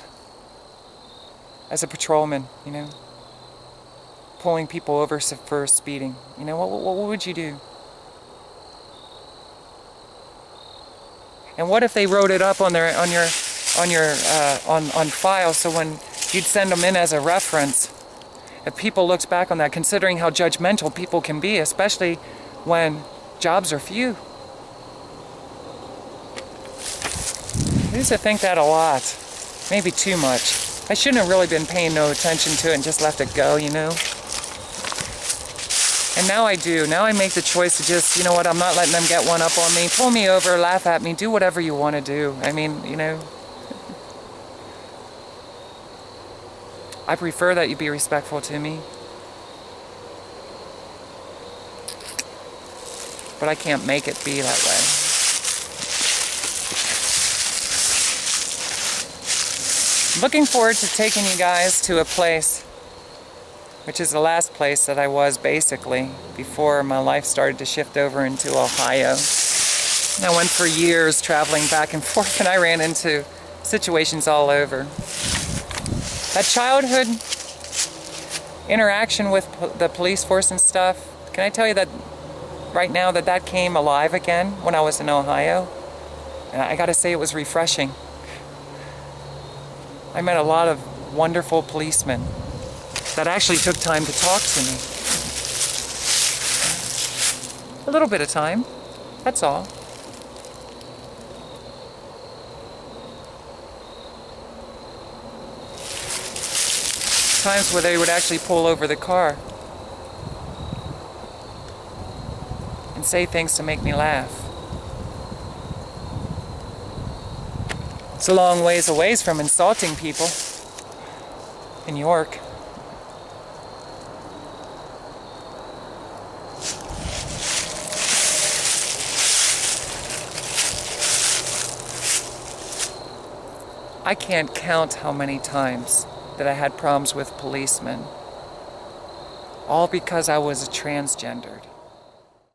[SPEAKER 1] as a patrolman, you know? Pulling people over for speeding. You know, what would you do? And what if they wrote it up on file, so when you'd send them in as a reference, if people looked back on that, considering how judgmental people can be, especially when jobs are few. I used to think that a lot, maybe too much. I shouldn't have really been paying no attention to it and just left it go, you know? And now I do. Now I make the choice to just, you know what, I'm not letting them get one up on me. Pull me over, laugh at me, do whatever you want to do. I mean, you know. I prefer that you be respectful to me. But I can't make it be that way. I'm looking forward to taking you guys to a place, which is the last place that I was basically before my life started to shift over into Ohio. And I went for years traveling back and forth, and I ran into situations all over. That childhood interaction with the police force and stuff, can I tell you that right now that came alive again when I was in Ohio? And I gotta say it was refreshing. I met a lot of wonderful policemen that actually took time to talk to me. A little bit of time, that's all. Times where they would actually pull over the car and say things to make me laugh. It's a long ways away from insulting people in York. I can't count how many times that I had problems with policemen, all because I was transgendered.